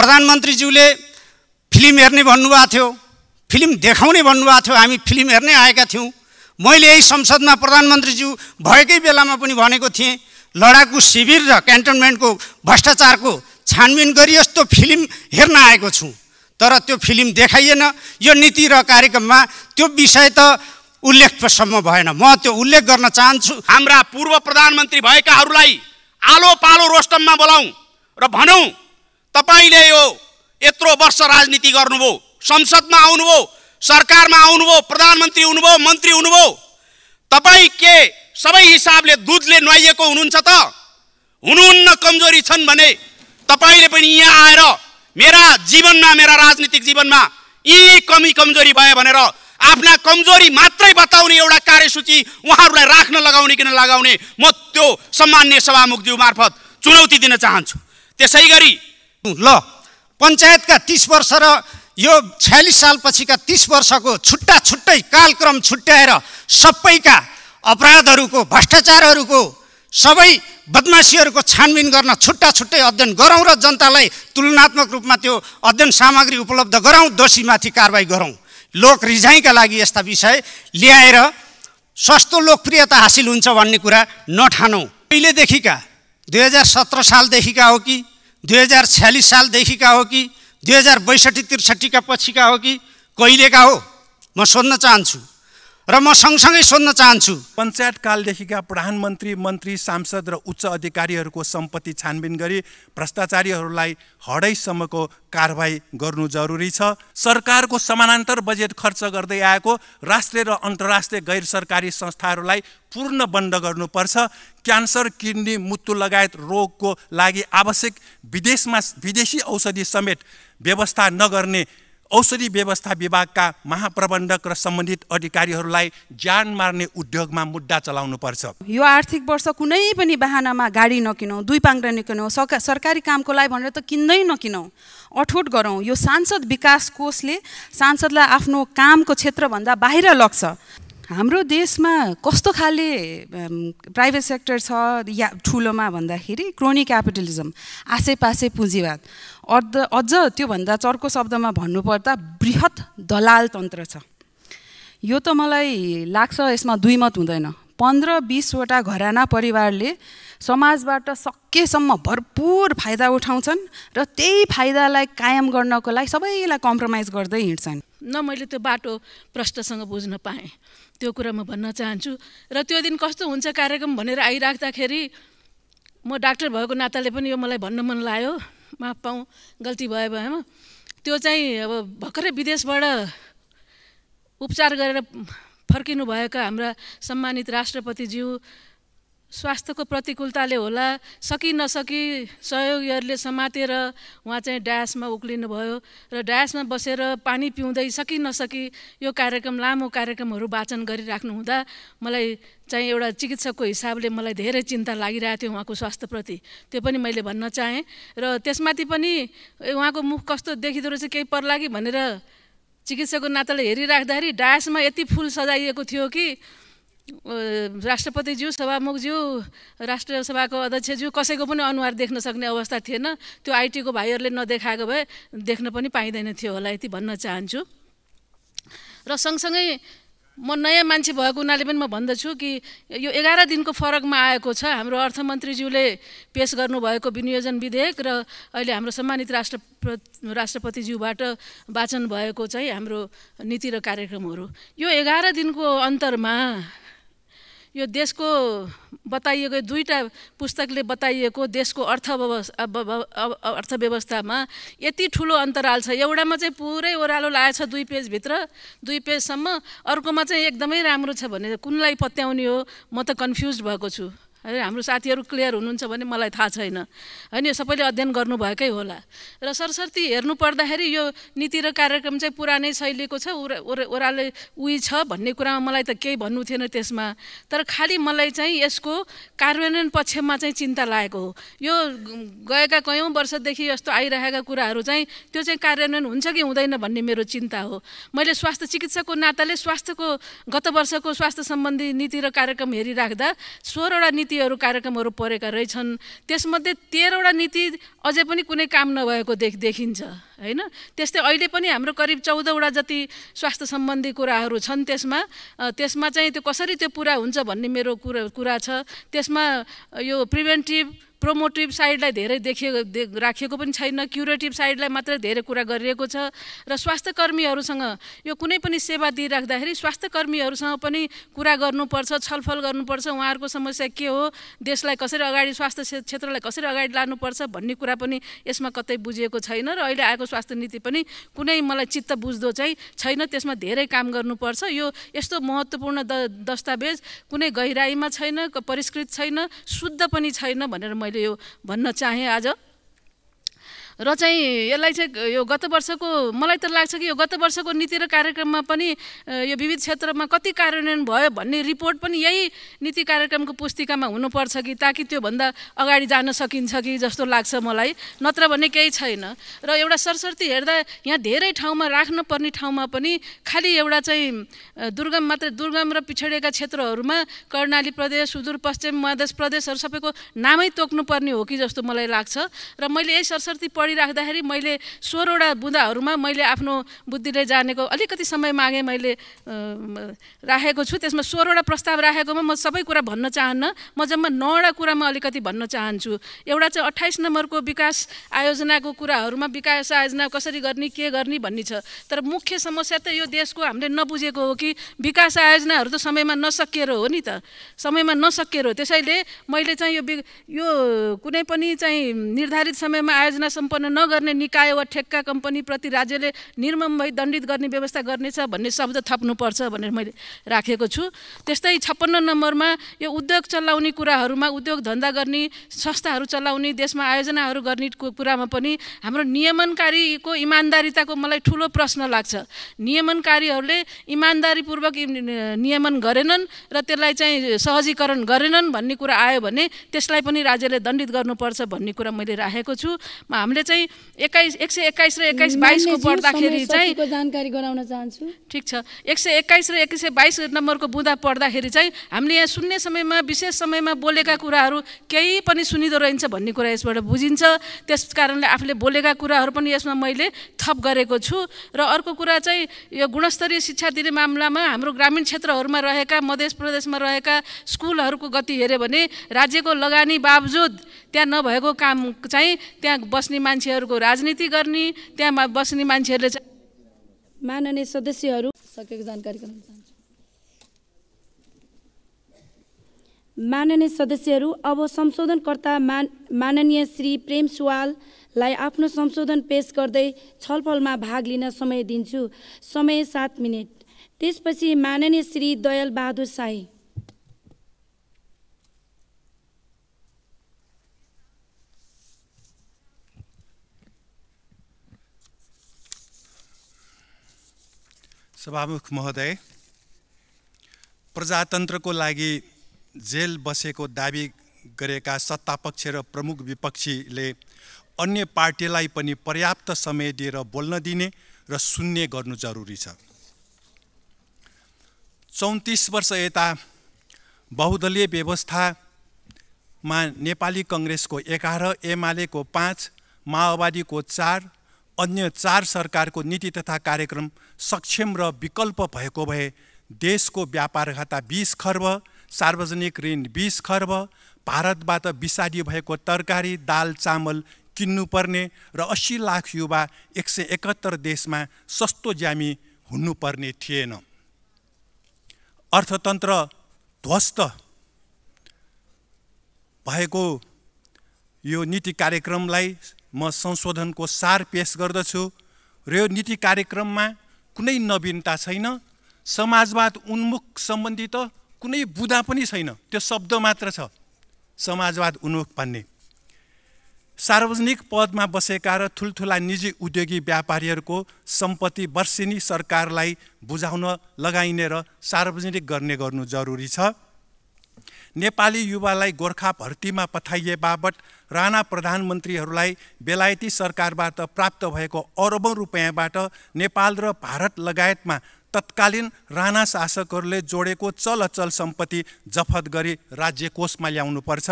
प्रधानमन्त्रीज्यूले film हेर्ने भन्नुभएको थियो, फिल्म देखाउने भन्नुभएको थियो, हामी फिल्म हेर्नै आएका थियौँ। मैले यही संसदमा प्रधानमन्त्रीज्यू भएकै बेलामा पनि भनेको थिएँ, लडाकु शिविर र क्यान्टनमेन्टको भ्रष्टाचारको छानबिन गरियोस्, त्यो फिल्म हेर्न आएको छु। तर त्यो फिल्म देखाइएन। यो नीति र कार्यक्रममा त्यो विषय त उल्लेखसम्म भएन। म त्यो उल्लेख गर्न चाहन्छु। हाम्रा पूर्व प्रधानमन्त्री भएकाहरूलाई आलो पालो रोस्टममा बोलाउँ र भनौँ, तपाईले यो यत्रो वर्ष राजनीति गर्नुभयो, संसदमा आउनुभयो, सरकारमा आउनुभयो, प्रधानमन्त्री हुनुभयो, मन्त्री हुनुभयो, तपाईँ के सबै हिसाबले दुधले नुहाइएको हुनुहुन्छ त? हुनुहुन्न। कमजोरी छन् भने तपाईले पनि यहाँ आएर मेरा जीवनमा, मेरा राजनीतिक जीवनमा यी कमजोरी भयो भनेर आफ्ना कमजोरी मात्रै बताउने एउटा कार्यसूची उहाँहरूलाई राख्न लगाउने कि नलगाउने म त्यो सम्माननीय सभामुखज्यू मार्फत चुनौती दिन चाहन्छु। त्यसै गरी ल पञ्चायतका 30 वर्ष र यो 46 साल पछिका 30 वर्षको छुट्टै कालक्रम छुट्याएर सबैका अपराधहरूको, भ्रष्टाचारहरूको, सबै बदमासीहरूको छानबिन गर्न छुट्टै अध्ययन गरौँ र जनतालाई तुलनात्मक रूपमा त्यो अध्ययन सामग्री उपलब्ध गराउँ, दोषीमाथि कारबाही गरौँ। लोक रिझाइका लागि यस्ता विषय ल्याएर सस्तो लोकप्रियता हासिल हुन्छ भन्ने कुरा नठानौँ। पहिलेदेखिका 2017 सालदेखिका हो कि 2046 सालदेखिका हो कि 2062-63 का पछिका हो कि कहिलेका हो, म सोध्न चाहन्छु। र म सँगसँगै सोध्न चाहन्छु, पञ्चायत कालदेखिका प्रधानमन्त्री, मन्त्री, सांसद र उच्च अधिकारीहरूको सम्पत्ति छानबिन गरी भ्रष्टाचारीहरूलाई हडैसम्मको कारबाही गर्नु जरुरी छ। सरकारको समानान्तर बजेट खर्च गर्दै आएको राष्ट्रिय र अन्तर्राष्ट्रिय गैर सरकारी संस्थाहरूलाई पूर्ण बन्द गर्नुपर्छ। क्यान्सर, किडनी, मुत्तु लगायत रोगको लागि आवश्यक विदेशी औषधि समेत व्यवस्था नगर्ने औषधि व्यवस्था विभागका महाप्रबन्धक र सम्बन्धित अधिकारीहरूलाई ज्यान मार्ने उद्योगमा मुद्दा चलाउनु पर्छ। यो आर्थिक वर्ष कुनै पनि बहानामा गाडी नकिनौँ, दुई पाङ्ग्रा नकिनौँ, सरकारी कामको लागि भनेर त किन्दै नकिनौँ, अठोट गरौँ। यो सांसद विकास कोषले सांसदलाई आफ्नो कामको क्षेत्रभन्दा बाहिर लग्छ। हाम्रो देशमा कस्तो खाले प्राइभेट सेक्टर छ या ठुलोमा भन्दाखेरि क्रोनी क्यापिटलिजम, आसेपासे पुँजीवाद, अझ त्योभन्दा चर्को शब्दमा भन्नुपर्दा बृहत दलाल तन्त्र छ। यो त मलाई लाग्छ यसमा दुई मत हुँदैन। 15-20 वटा घराना परिवारले समाजबाट सकेसम्म भरपुर फाइदा उठाउँछन् र त्यही फाइदालाई कायम गर्नको लागि सबैलाई कम्प्रोमाइज गर्दै हिँड्छन्। न मैले त्यो बाटो प्रष्टसँग बुझ्न पाएँ, त्यो कुरा म भन्न चाहन्छु। र त्यो दिन कस्तो हुन्छ कार्यक्रम भनेर आइराख्दाखेरि म डाक्टर भएको नाताले पनि यो मलाई भन्न मन लाग्यो, माफ पाऊँ गल्ती भयो भएमा। त्यो चाहिँ अब भर्खरै विदेशबाट उपचार गरेर फर्किनु भएका हाम्रा सम्मानित राष्ट्रपतिज्यू स्वास्थ्यको प्रतिकूलताले होला सकी नसकी सहयोगीहरूले समातेर उहाँ चाहिँ डायसमा उक्लिनु भयो र डायसमा बसेर पानी पिउँदै सकी नसकी यो कार्यक्रम, लामो कार्यक्रमहरू वाचन गरिराख्नु हुँदा मलाई चाहिँ एउटा चिकित्सकको हिसाबले मलाई धेरै चिन्ता लागिरहेको थियो उहाँको स्वास्थ्यप्रति। त्यो पनि मैले भन्न चाहेँ। र त्यसमाथि पनि उहाँको मुख कस्तो देखिँदो रहेछ केही पर्ला कि भनेर चिकित्सकको नाताले हेरिराख्दाखेरि डायसमा यति फुल सजाइएको थियो कि राष्ट्रपतिज्यू, सभामुखज्यू, राष्ट्रिय सभाको अध्यक्षज्यू कसैको पनि अनुहार देख्न सक्ने अवस्था थिएन। त्यो आइटीको भाइहरूले नदेखाएको भए देख्न पनि पाइँदैन थियो होला, यति भन्न चाहन्छु। र सँगसँगै म नयाँ मान्छे भएको हुनाले पनि म भन्दछु कि यो 11 दिनको फरकमा आएको छ। हाम्रो अर्थमन्त्रीज्यूले पेश गर्नुभएको विनियोजन विधेयक र अहिले हाम्रो सम्मानित राष्ट्रपतिज्यूबाट वाचन भएको चाहिँ हाम्रो नीति र कार्यक्रमहरू। यो 11 दिनको अन्तरमा यो देशको बताइएको दुईटा पुस्तकले बताइएको देशको अर्थव्यवस्थामा यति ठुलो अन्तराल छ। एउटामा चाहिँ पुरै ओह्रालो लागेको छ 2 पेजभित्र, 2 पेजसम्म, अर्कोमा चाहिँ एकदमै राम्रो छ भने कुनलाई पत्याउने हो म त कन्फ्युज भएको छु। है हाम्रो साथीहरू क्लियर हुनुहुन्छ भने मलाई थाहा छैन हैन, यो सबैले अध्ययन गर्नुभएकै होला। र सरसर्ती हेर्नु पर्दाखेरि यो नीति र कार्यक्रम चाहिँ पुरानै शैलीको छ, ओह्राले उही छ भन्ने कुरामा मलाई त केही भन्नु थिएन त्यसमा। तर खालि मलाई चाहिँ यसको कार्यान्वयन पक्षमा चाहिँ चिन्ता लागेको हो। यो गएका कयौँ वर्षदेखि यस्तो आइरहेका कुराहरू चाहिँ त्यो चाहिँ कार्यान्वयन हुन्छ कि हुँदैन भन्ने मेरो चिन्ता हो। मैले स्वास्थ्य चिकित्सकको नाताले स्वास्थ्यको गत वर्षको स्वास्थ्य सम्बन्धी नीति र कार्यक्रम हेरिराख्दा 16 वटा नीति नीतिहरू कार्यक्रमहरू परेका रहेछन्। त्यसमध्ये 13वटा नीति अझै पनि कुनै काम नभएको देखिन्छ हैन। त्यस्तै अहिले पनि हाम्रो करिब 14वटा जति स्वास्थ्य सम्बन्धी कुराहरू छन्। त्यसमा चाहिँ त्यो कसरी त्यो पुरा हुन्छ भन्ने मेरो कुरा छ। त्यसमा यो प्रिभेन्टिभ प्रोमोटिभ साइडलाई धेरै राखिएको पनि छैन, क्युरेटिभ साइडलाई मात्रै धेरै कुरा गरिएको छ। र स्वास्थ्य कर्मीहरूसँग यो कुनै पनि सेवा दिइराख्दाखेरि स्वास्थ्य कर्मीहरूसँग पनि कुरा गर्नुपर्छ, छलफल गर्नुपर्छ। उहाँहरूको समस्या के हो, देशलाई कसरी अगाडि, स्वास्थ्य क्षेत्रलाई कसरी अगाडि लानुपर्छ भन्ने कुरा पनि यसमा कतै बुझिएको छैन। र अहिले आएको स्वास्थ्य नीति पनि कुनै मलाई चित्त बुझ्दो चाहिँ छैन। त्यसमा धेरै काम गर्नुपर्छ। यो यस्तो महत्त्वपूर्ण दस्तावेज कुनै गहिराइमा छैन, परिष्कृत छैन, शुद्ध पनि छैन भनेर मैले यो भन्न चाहे आज। र चाहिँ यसलाई चाहिँ यो गत वर्षको मलाई त लाग्छ कि यो गत वर्षको नीति र कार्यक्रममा पनि यो विविध क्षेत्रमा कति कार्यान्वयन भयो भन्ने रिपोर्ट पनि यही नीति कार्यक्रमको पुस्तिकामा हुनुपर्छ कि, ताकि त्योभन्दा अगाडि जान सकिन्छ कि जस्तो लाग्छ मलाई। नत्र भने केही छैन। र एउटा सरसर्ती हेर्दा यहाँ धेरै ठाउँमा राख्नुपर्ने ठाउँमा पनि खालि एउटा चाहिँ दुर्गम र पिछडिएका क्षेत्रहरूमा कर्णाली प्रदेश, सुदूरपश्चिम, मधेस प्रदेशहरू सबैको नामै तोक्नुपर्ने हो कि जस्तो मलाई लाग्छ। र मैले यही सरसर्ती पढिराख्दाखेरि मैले 16वटा बुँदाहरूमा मैले आफ्नो बुद्धिले जानेको अलिकति समय मागे मैले राखेको छु। त्यसमा 16वटा प्रस्ताव राखेकोमा म सबै कुरा भन्न चाहन्न। म जम्मा 9वटा कुरामा अलिकति भन्न चाहन्छु। एउटा चाहिँ 28 नम्बरको विकास आयोजनाको कुराहरूमा विकास आयोजना कसरी गर्ने, के गर्ने भन्ने छ। तर मुख्य समस्या त यो देशको हामीले नबुझेको हो कि विकास आयोजनाहरू त समयमा नसकिएर हो नि त, समयमा नसकिएर हो। त्यसैले मैले चाहिँ यो कुनै पनि चाहिँ निर्धारित समयमा आयोजना सम्पन्न नगर्ने निकाय वा ठेक्का कम्पनीप्रति राज्यले निर्मम भई दण्डित गर्ने व्यवस्था गर्नेछ भन्ने शब्द थप्नुपर्छ भनेर मैले राखेको छु। त्यस्तै 56 नम्बरमा यो उद्योग चलाउने कुराहरूमा, उद्योग धन्दा गर्ने, संस्थाहरू चलाउने, देशमा आयोजनाहरू गर्ने कुरामा पनि हाम्रो नियमनकारीको इमान्दारिताको मलाई ठुलो प्रश्न लाग्छ। नियमनकारीहरूले इमान्दारीपूर्वक नियमन गरेनन् र त्यसलाई चाहिँ सहजीकरण गरेनन् भन्ने कुरा आयो भने त्यसलाई पनि राज्यले दण्डित गर्नुपर्छ भन्ने कुरा मैले राखेको छु। हामीले चाहिँ 121 र 21-22 को पढ्दाखेरि चाहिँ जानकारी गराउन चाहन्छु। ठिक छ। 121 र 122 नम्बरको बुँदा पढ्दाखेरि चाहिँ हामीले यहाँ शून्य समयमा, विशेष समयमा बोलेका कुराहरू केही पनि सुनिँदो रहेछ भन्ने कुरा यसबाट बुझिन्छ। त्यस कारणले आफूले बोलेका कुराहरू पनि यसमा मैले थप गरेको छु। र अर्को कुरा चाहिँ यो गुणस्तरीय शिक्षा दिने मामलामा हाम्रो ग्रामीण क्षेत्रहरूमा रहेका, मध्य प्रदेशमा रहेका स्कुलहरूको गति हेऱ्यो भने राज्यको लगानी बावजुद त्यहाँ नभएको काम चाहिँ त्यहाँ बस्ने मान्छेहरूको राजनीति गर्ने, त्यहाँ बस्ने मान्छेहरूले चाहिँ माननीय सदस्यहरू सकेको जानकारी गराउन चाहन्छु। माननीय सदस्यहरू, अब संशोधनकर्ता माननीय श्री प्रेम सुवाललाई आफ्नो संशोधन पेश गर्दै छलफलमा भाग लिन समय दिन्छु। समय 7 मिनेट। त्यसपछि माननीय श्री दयाल बहादुर शाही। सभामुख महोदय, प्रजातन्त्रको लागि जेल बसेको दाबी गरेका सत्तापक्ष र प्रमुख विपक्षीले अन्य पार्टीलाई पनि पर्याप्त समय दिएर बोल्न दिने र सुन्ने गर्नु जरुरी छ। 34 वर्ष यता बहुदलीय व्यवस्थामा नेपाली कांग्रेसको 11, एमालेको 5, माओवादीको 4, अन्य 4 सरकारको नीति तथा कार्यक्रम सक्षम र विकल्प भएको भए देशको व्यापार खाता 20 खर्ब, सार्वजनिक ऋण 20 खर्ब, भारतबाट बिसाडी भएको तरकारी, दाल, चामल किन्नुपर्ने र 80 लाख युवा 171 देशमा सस्तो ज्यामी हुनुपर्ने थिएन। अर्थतन्त्र ध्वस्त भएको यो नीति कार्यक्रमलाई म संशोधनको सार पेश गर्दछु र यो नीति कार्यक्रममा कुनै नवीनता छैन। समाजवाद उन्मुख सम्बन्धी त कुनै बुँदा पनि छैन, त्यो शब्द मात्र छ समाजवाद उन्मुख भन्ने। सार्वजनिक पदमा बसेका र ठुल्ठुला निजी उद्योगी व्यापारीहरूको सम्पत्ति वर्षेनी सरकारलाई बुझाउन लगाइने र सार्वजनिक गर्नु जरुरी छ। नेपाली युवालाई गोर्खा भर्तीमा पठाइए बापत राणा प्रधानमन्त्रीहरूलाई बेलायती सरकारबाट प्राप्त भएको अरबौं रुपैयाँबाट नेपाल र भारत लगायतमा तत्कालीन राणा शासकहरूले जोडेको चल अचल सम्पत्ति जफत गरी राज्य कोषमा ल्याउनुपर्छ।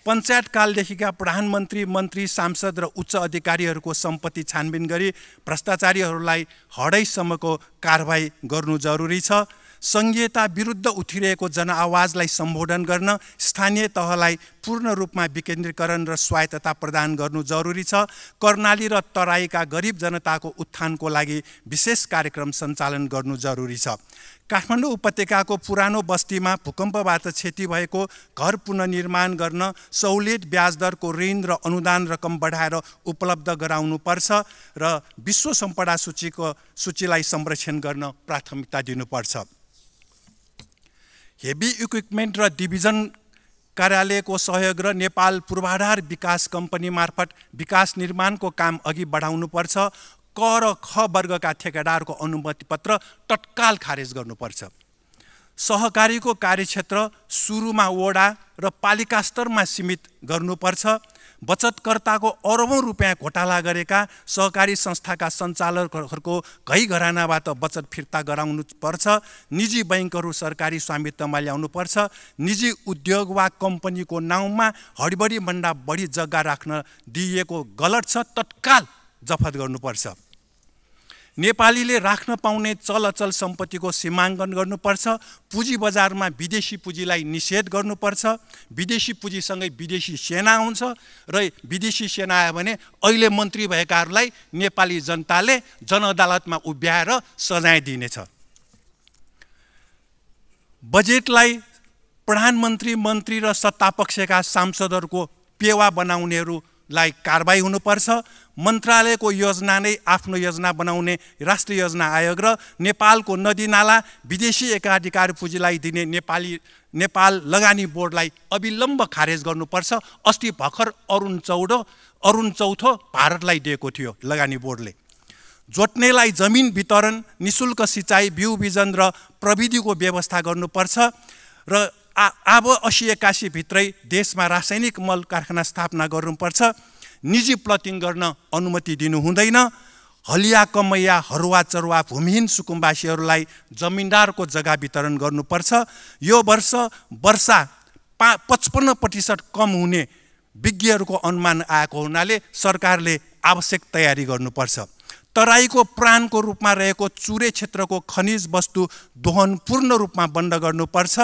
पञ्चायत कालदेखिका प्रधानमन्त्री, मन्त्री, सांसद र उच्च अधिकारीहरूको सम्पत्ति छानबिन गरी भ्रष्टाचारीहरूलाई हडैसम्मको कारबाही गर्नु जरुरी छ। सङ्घीयता विरुद्ध उठिरहेको जनआवाजलाई सम्बोधन गर्न स्थानीय तहलाई पूर्ण रूपमा विकेन्द्रीकरण र स्वायत्तता प्रदान गर्नु जरुरी छ। कर्णाली र तराईका गरिब जनताको उत्थानको लागि विशेष कार्यक्रम सञ्चालन गर्नु जरुरी छ। काठमाडौँ उपत्यकाको पुरानो बस्तीमा भूकम्पबाट क्षति भएको घर पुनर्निर्माण गर्न सहुलियत ब्याज दरको ऋण र अनुदान रकम बढाएर उपलब्ध गराउनुपर्छ र विश्व सम्पदा सूचीलाई संरक्षण गर्न प्राथमिकता दिनुपर्छ। हेभी इक्विपमेन्ट र डिभिजन कार्यालयको सहयोग र नेपाल पूर्वाधार विकास कम्पनी मार्फत विकास निर्माणको काम अघि बढाउनुपर्छ। क र ख वर्गका ठेकेदारको अनुमति पत्र तत्काल खारेज गर्नुपर्छ। सहकारीको कार्यक्षेत्र सुरुमा वडा र पालिका स्तरमा सीमित गर्नुपर्छ। बचतकर्ताको अरबौं रुपियाँ घोटाला गरेका सहकारी संस्थाका सञ्चालकहरूको घैघरानाबाट बचत फिर्ता गराउनुपर्छ। निजी बैङ्कहरू सरकारी स्वामित्वमा ल्याउनुपर्छ। निजी उद्योग वा कम्पनीको नाउँमा हडबडीभन्दा बढी जग्गा राख्न दिइएको गलत छ, तत्काल जफत गर्नुपर्छ। नेपालीले राख्न पाउने चल अचल सम्पत्तिको सीमाङ्कन गर्नुपर्छ। पुँजी बजारमा विदेशी पुँजीलाई निषेध गर्नुपर्छ। विदेशी पुँजीसँगै विदेशी सेना हुन्छ र विदेशी सेना आयो भने अहिले मन्त्री भएकाहरूलाई नेपाली जनताले जनअदालतमा उभ्याएर सजाय दिनेछ। बजेटलाई प्रधानमन्त्री, मन्त्री र सत्तापक्षका सांसदहरूको पेवा बनाउनेहरूलाई कारबाही हुनुपर्छ। मन्त्रालयको योजना नै आफ्नो योजना बनाउने राष्ट्रिय योजना आयोग र नेपालको नदी नाला विदेशी एकाधिकार पुँजीलाई दिने नेपाल लगानी बोर्डलाई अविलम्ब खारेज गर्नुपर्छ। अस्ति भर्खर अरुण चौथो भारतलाई दिएको थियो लगानी बोर्डले। जोत्नेलाई जमिन वितरण, निशुल्क सिँचाइ, बिउ बिजन र प्रविधिको व्यवस्था गर्नुपर्छ र अब 80-81 भित्रै देशमा रासायनिक मल कारखाना स्थापना गर्नुपर्छ। निजी प्लटिङ गर्न अनुमति दिनु हुँदैन। हलिया, कमैया, हरुवा चरुवा भूमिहीन सुकुम्बासीहरूलाई जमिनदारको जग्गा वितरण गर्नुपर्छ। यो वर्ष वर्षा 55% कम हुने विज्ञहरूको अनुमान आएको हुनाले सरकारले आवश्यक तयारी गर्नुपर्छ। तराईको प्राणको रूपमा रहेको चुरे क्षेत्रको खनिज वस्तु दोहन पूर्ण रूपमा बन्द गर्नुपर्छ।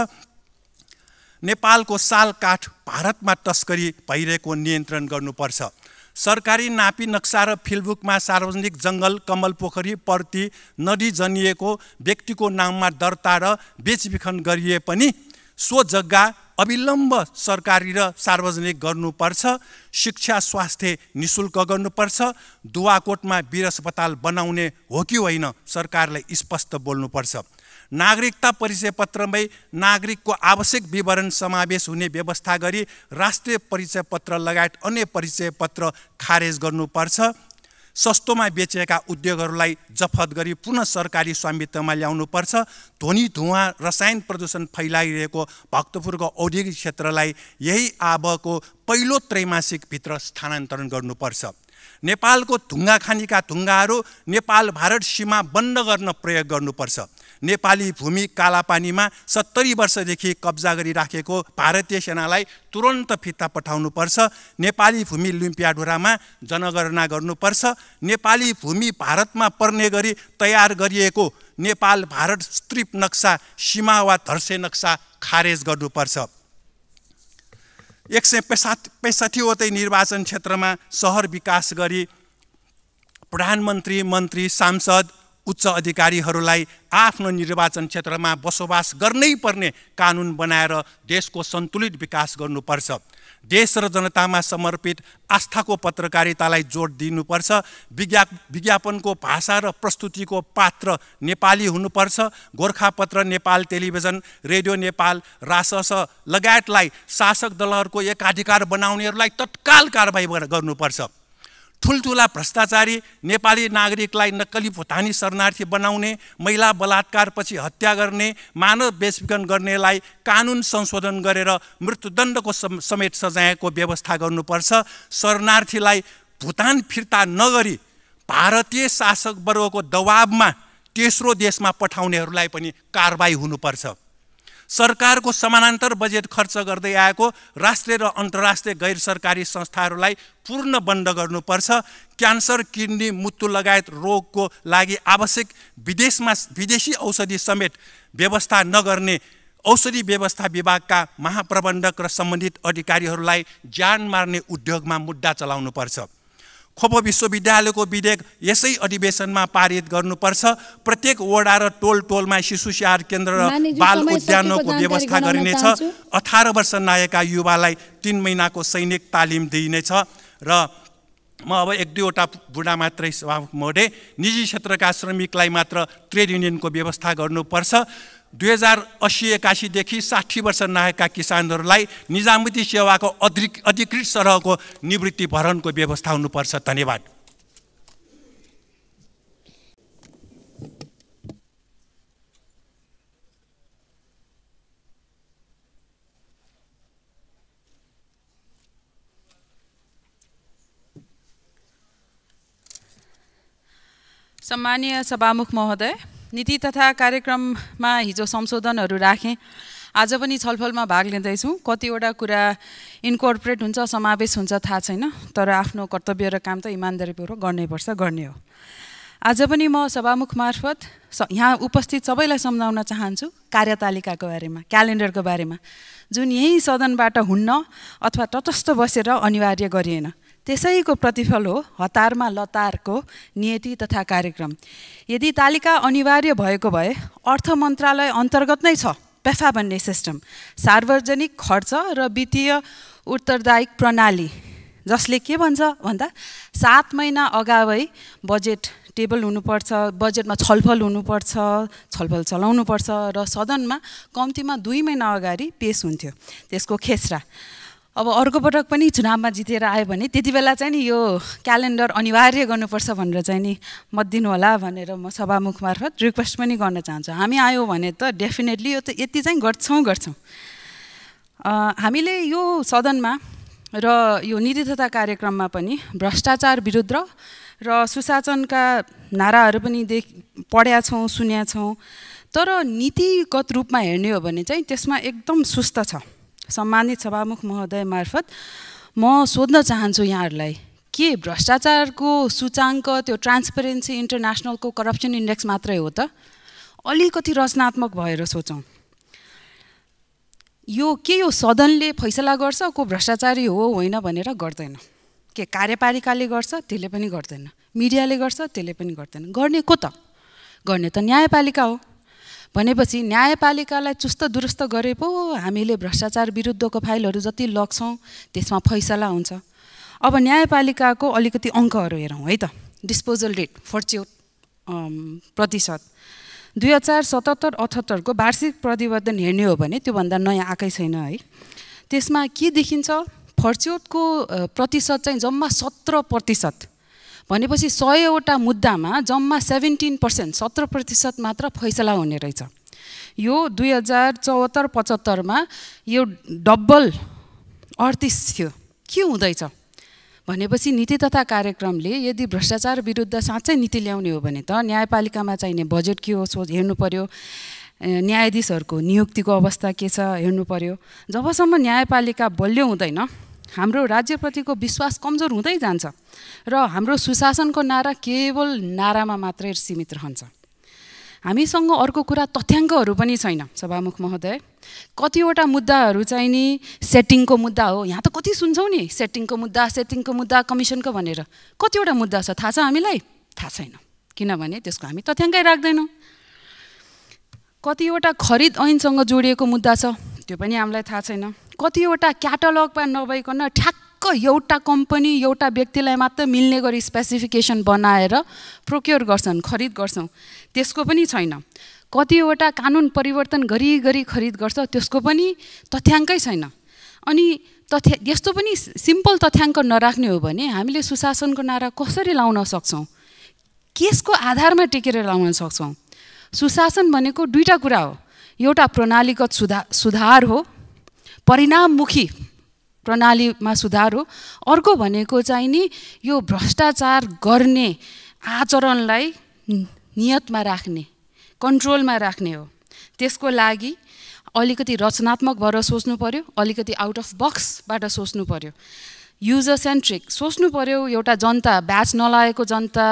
नेपालको साल काठ भारतमा तस्करी भइरहेको नियन्त्रण गर्नुपर्छ। सरकारी नापी नक्सा र फिल्डबुकमा सार्वजनिक जङ्गल, कमल पोखरी, पर्ती, नदी जनिएको व्यक्तिको नाममा दर्ता र बेचबिखन गरिए पनि सो जग्गा अविलम्ब सरकारी र सार्वजनिक गर्नुपर्छ। शिक्षा, स्वास्थ्य निशुल्क गर्नुपर्छ। दुवाकोटमा वीर अस्पताल बनाउने हो कि होइन सरकारले स्पष्ट बोल्नुपर्छ। नागरिकता परिचय पत्रमै नागरिकको आवश्यक विवरण समावेश हुने व्यवस्था गरी राष्ट्रिय परिचय पत्र लगायत अन्य परिचय पत्र खारेज गर्नुपर्छ। सस्तोमा बेचेका उद्योगहरूलाई जफत गरी पुनः सरकारी स्वामित्वमा ल्याउनुपर्छ। ध्वनि, धुवाँ, रसायन प्रदूषण फैलाइरहेको भक्तपुरको औद्योगिक क्षेत्रलाई यही आबको पहिलो त्रैमासिकभित्र स्थानान्तरण गर्नुपर्छ। नेपालको ढुङ्गा खानीका ढुङ्गाहरू नेपाल भारत सीमा बन्द गर्न प्रयोग गर्नुपर्छ। नेपाली भूमि कालापानीमा 70 वर्षदेखि कब्जा गरिराखेको भारतीय सेनालाई तुरन्त फिर्ता पठाउनुपर्छ। नेपाली भूमि लिम्पियाढुरामा जनगणना गर्नुपर्छ। नेपाली भूमि भारतमा पर्ने गरी तयार गरिएको नेपाल भारत स्ट्रिप नक्सा, सीमा वा धर्से नक्सा खारेज गर्नुपर्छ। 165 वटै निर्वाचन क्षेत्रमा सहर विकास गरी प्रधानमन्त्री, मन्त्री, सांसद, उच्च अधिकारीहरूलाई आफ्नो निर्वाचन क्षेत्रमा बसोबास गर्नै पर्ने कानुन बनाएर देशको सन्तुलित विकास गर्नुपर्छ। देश र जनतामा समर्पित आस्थाको पत्रकारितालाई जोड दिनुपर्छ। विज्ञापनको भाषा र प्रस्तुतिको पात्र नेपाली हुनुपर्छ। गोर्खापत्र, नेपाल टेलिभिजन, रेडियो नेपाल, रासस लगायतलाई शासक दलहरूको एकाधिकार बनाउनेहरूलाई तत्काल कारबाही गर्नुपर्छ। ठुल्ठुला भ्रष्टाचारी नेपाली नागरिकलाई नक्कली भुटानी शरणार्थी बनाउने, महिला बलात्कारपछि हत्या गर्ने, मानव बेचबिखन गर्नेलाई कानुन संशोधन गरेर मृत्युदण्डको समेत सजायको व्यवस्था गर्नुपर्छ। शरणार्थीलाई भुटान फिर्ता नगरी भारतीय शासक वर्गको दबावमा तेस्रो देशमा पठाउनेहरूलाई पनि कारबाही हुनुपर्छ। सरकारको समानान्तर बजेट खर्च गर्दै आएको राष्ट्रिय र अन्तर्राष्ट्रिय गैर सरकारी संस्थाहरूलाई पूर्ण बन्द गर्नुपर्छ। क्यान्सर, किडनी, मुत्तु लगायत रोगको लागि आवश्यक विदेशी औषधि समेत व्यवस्था नगर्ने औषधि व्यवस्था विभागका महाप्रबन्धक र सम्बन्धित अधिकारीहरूलाई ज्यान मार्ने उद्योगमा मुद्दा चलाउनुपर्छ। खोपो विश्वविद्यालयको विधेयक यसै अधिवेशनमा पारित गर्नुपर्छ। प्रत्येक वडा र टोलमा शिशु स्याहार केन्द्र र बाल उद्यानको व्यवस्था गरिनेछ। 18 वर्ष नआएका युवालाई 3 महिनाको सैनिक तालिम दिइनेछ। र म अब 1-2वटा बुढा मात्रै सभामुख महोदय, निजी क्षेत्रका श्रमिकलाई मात्र ट्रेड युनियनको व्यवस्था गर्नुपर्छ। 2080-81 देखि 60 वर्ष नआएका किसानहरूलाई निजामती सेवाको अधिकृत सरहको निवृत्ति भरणको व्यवस्था हुनुपर्छ। धन्यवाद। सम्मानीय सभामुख महोदय, नीति तथा कार्यक्रममा हिजो संशोधनहरू राखेँ। आज पनि छलफलमा भाग लिँदैछु। कतिवटा कुरा इन्कर्पोरेट हुन्छ, समावेश हुन्छ थाहा छैन, तर आफ्नो कर्तव्य र काम त इमान्दारीपूर्वक गर्नैपर्छ, गर्ने हो। आज पनि म सभामुख मार्फत यहाँ उपस्थित सबैलाई सम्झाउन चाहन्छु कार्यतालिकाको बारेमा, क्यालेन्डरको बारेमा, जुन यही सदनबाट हुन्न अथवा तटस्थ बसेर अनिवार्य गरिएन। त्यसैको प्रतिफल हो हतारमा लतारको नियति तथा कार्यक्रम। यदि तालिका अनिवार्य भएको भए अर्थ मन्त्रालय अन्तर्गत नै छ पेफा भन्ने सिस्टम, सार्वजनिक खर्च र वित्तीय उत्तरदायिक प्रणाली, जसले के भन्छ भन्दा 7 महिना अगावै बजेट टेबल हुनुपर्छ, बजेटमा छलफल हुनुपर्छ, छलफल चलाउनुपर्छ र सदनमा कम्तीमा 2 महिना अगाडि पेश हुन्थ्यो त्यसको खेसरा। अब अर्को पटक पनि चुनावमा जितेर आयो भने त्यति बेला चाहिँ नि यो क्यालेन्डर अनिवार्य गर्नुपर्छ भनेर चाहिँ नि मत दिनु होला भनेर म सभामुख मार्फत रिक्वेस्ट पनि गर्न चाहन्छु। हामी आयौँ भने त डेफिनेटली यो त यति चाहिँ गर्छौँ। हामीले यो सदनमा र यो नीति तथा कार्यक्रममा पनि भ्रष्टाचार विरुद्ध र सुशासनका नाराहरू पनि पढ्या छौँ, सुन्या छौँ, तर नीतिगत रूपमा हेर्ने हो भने चाहिँ त्यसमा एकदम सुस्त छ। सम्मानित सभामुख महोदय मार्फत म सोध्न चाहन्छु यहाँहरूलाई, के भ्रष्टाचारको सूचाङ्क त्यो ट्रान्सपेरेन्सी इन्टरनेसनलको करप्सन इन्डेक्स मात्रै हो त? अलिकति रचनात्मक भएर सोचौँ। यो सदनले फैसला गर्छ को भ्रष्टाचारी हो होइन भनेर गर्दैन। के कार्यपालिकाले गर्छ? त्यसले पनि गर्दैन। मिडियाले गर्छ? त्यसले पनि गर्दैन। गर्ने को त? गर्ने त न्यायपालिका हो। भनेपछि न्यायपालिकालाई चुस्त दुरुस्त गरे पो हामीले भ्रष्टाचार विरुद्धको फाइलहरू जति लग्छौँ त्यसमा फैसला हुन्छ। अब न्यायपालिकाको अलिकति अङ्कहरू हेरौँ है त। Disposal rate 48%। 2077-78 को वार्षिक प्रतिवेदन हेर्ने हो भने त्योभन्दा नयाँ आएकै छैन है। त्यसमा के देखिन्छ? फर्च्योटको प्रतिशत चाहिँ जम्मा 17%। भनेपछि 100वटा मुद्दामा जम्मा 17%, 17% मात्र फैसला हुने रहेछ। यो 2074-75 यो डबल 38 थियो। के हुँदैछ भनेपछि नीति तथा कार्यक्रमले यदि भ्रष्टाचार विरुद्ध साँच्चै नीति ल्याउने हो भने त न्यायपालिकामा चाहिने बजेट के हो हेर्नु पर्यो, न्यायाधीशहरूको नियुक्तिको अवस्था के छ हेर्नु पर्यो। जबसम्म न्यायपालिका बलियो हुँदैन हाम्रो राज्यप्रतिको विश्वास कमजोर हुँदै जान्छ र हाम्रो सुशासनको नारा केवल नारामा मात्रै सीमित रहन्छ। हामीसँग अर्को कुरा तथ्याङ्कहरू पनि छैन सभामुख महोदय। कतिवटा मुद्दाहरू चाहिँ नि सेटिङको मुद्दा हो। यहाँ त कति सुन्छौँ नि सेटिङको मुद्दा कमिसनको भनेर। कतिवटा मुद्दा छ थाहा छ हामीलाई? थाहा छैन, किनभने त्यसको हामी तथ्याङ्कै राख्दैनौँ। कतिवटा खरिद ऐनसँग जोडिएको मुद्दा छ, त्यो पनि हामीलाई थाहा छैन। कतिवटा क्याटलगमा नभइकन ठ्याक्क एउटा कम्पनी एउटा व्यक्तिलाई मात्र मिल्ने गरी स्पेसिफिकेसन बनाएर प्रोक्योर गर्छन्, खरिद गर्छौँ, त्यसको पनि छैन। कतिवटा कानुन परिवर्तन गरी खरिद गर्छ, त्यसको पनि तथ्याङ्कै छैन। अनि यस्तो पनि सिम्पल तथ्याङ्क नराख्ने हो भने हामीले सुशासनको नारा कसरी लाउन सक्छौँ? केसको आधारमा टेकेर लाउन सक्छौँ? सुशासन भनेको दुईटा कुरा हो। एउटा प्रणालीगत सुधार हो, परिणाममुखी प्रणालीमा सुधार हो। अर्को भनेको चाहिँ नि यो भ्रष्टाचार गर्ने आचरणलाई नियतमा राख्ने, कन्ट्रोलमा राख्ने हो। त्यसको लागि अलिकति रचनात्मक भएर सोच्नु पर्यो, अलिकति आउट अफ बक्सबाट सोच्नु पर्यो, युजर सेन्ट्रिक सोच्नु पर्यो। एउटा जनता, ब्याच नलागेको जनता,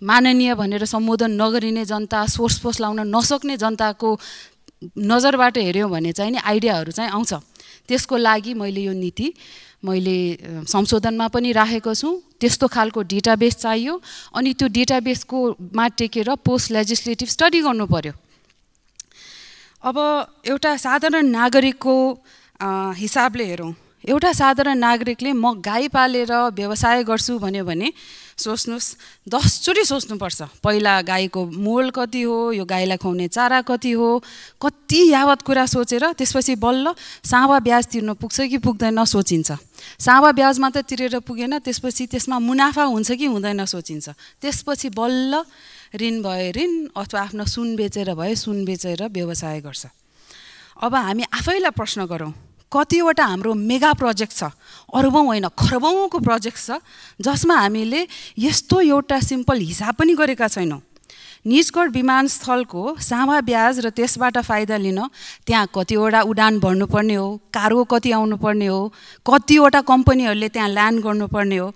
माननीय भनेर सम्बोधन नगरिने जनता, सोर्स पोस्ट लाउन नसक्ने जनताको नजरबाट हेऱ्यौँ भने चाहिँ नि आइडियाहरू चाहिँ आउँछ। त्यसको लागि मैले यो नीति मैले संशोधनमा पनि राखेको छु। त्यस्तो खालको डेटाबेस चाहियो अनि त्यो डेटाबेसकोमा टेकेर पोस्ट लेजिस्लेटिभ स्टडी गर्नु पर्यो। अब एउटा साधारण नागरिकको हिसाबले हेरौँ, एउटा साधारण नागरिकले म गाई पालेर व्यवसाय गर्छु भन्यो भने सोच्नुहोस्, 10 चोटि सोच्नुपर्छ। पहिला गाईको मोल कति हो, यो गाईलाई खुवाउने चारा कति हो, कति यावत कुरा सोचेर त्यसपछि बल्ल सावा ब्याज तिर्न पुग्छ कि पुग्दैन सोचिन्छ। सावा ब्याज मात्र तिरेर पुगेन, त्यसपछि त्यसमा मुनाफा हुन्छ कि हुँदैन सोचिन्छ। त्यसपछि बल्ल ऋण भए ऋण अथवा आफ्नो सुन बेचेर भए सुन बेचेर व्यवसाय गर्छ। अब हामी आफैलाई प्रश्न गरौँ, कतिवटा हाम्रो मेगा प्रोजेक्ट छ, अरबौँ होइन खरबौँको प्रोजेक्ट छ, जसमा हामीले यस्तो एउटा सिम्पल हिसाब पनि गरेका छैनौँ। निजगढ विमानस्थलको सावा ब्याज र त्यसबाट फाइदा लिन त्यहाँ कतिवटा उडान भर्नुपर्ने हो, कार्गो कति आउनुपर्ने हो, कतिवटा कम्पनीहरूले त्यहाँ ल्यान्ड गर्नुपर्ने हो,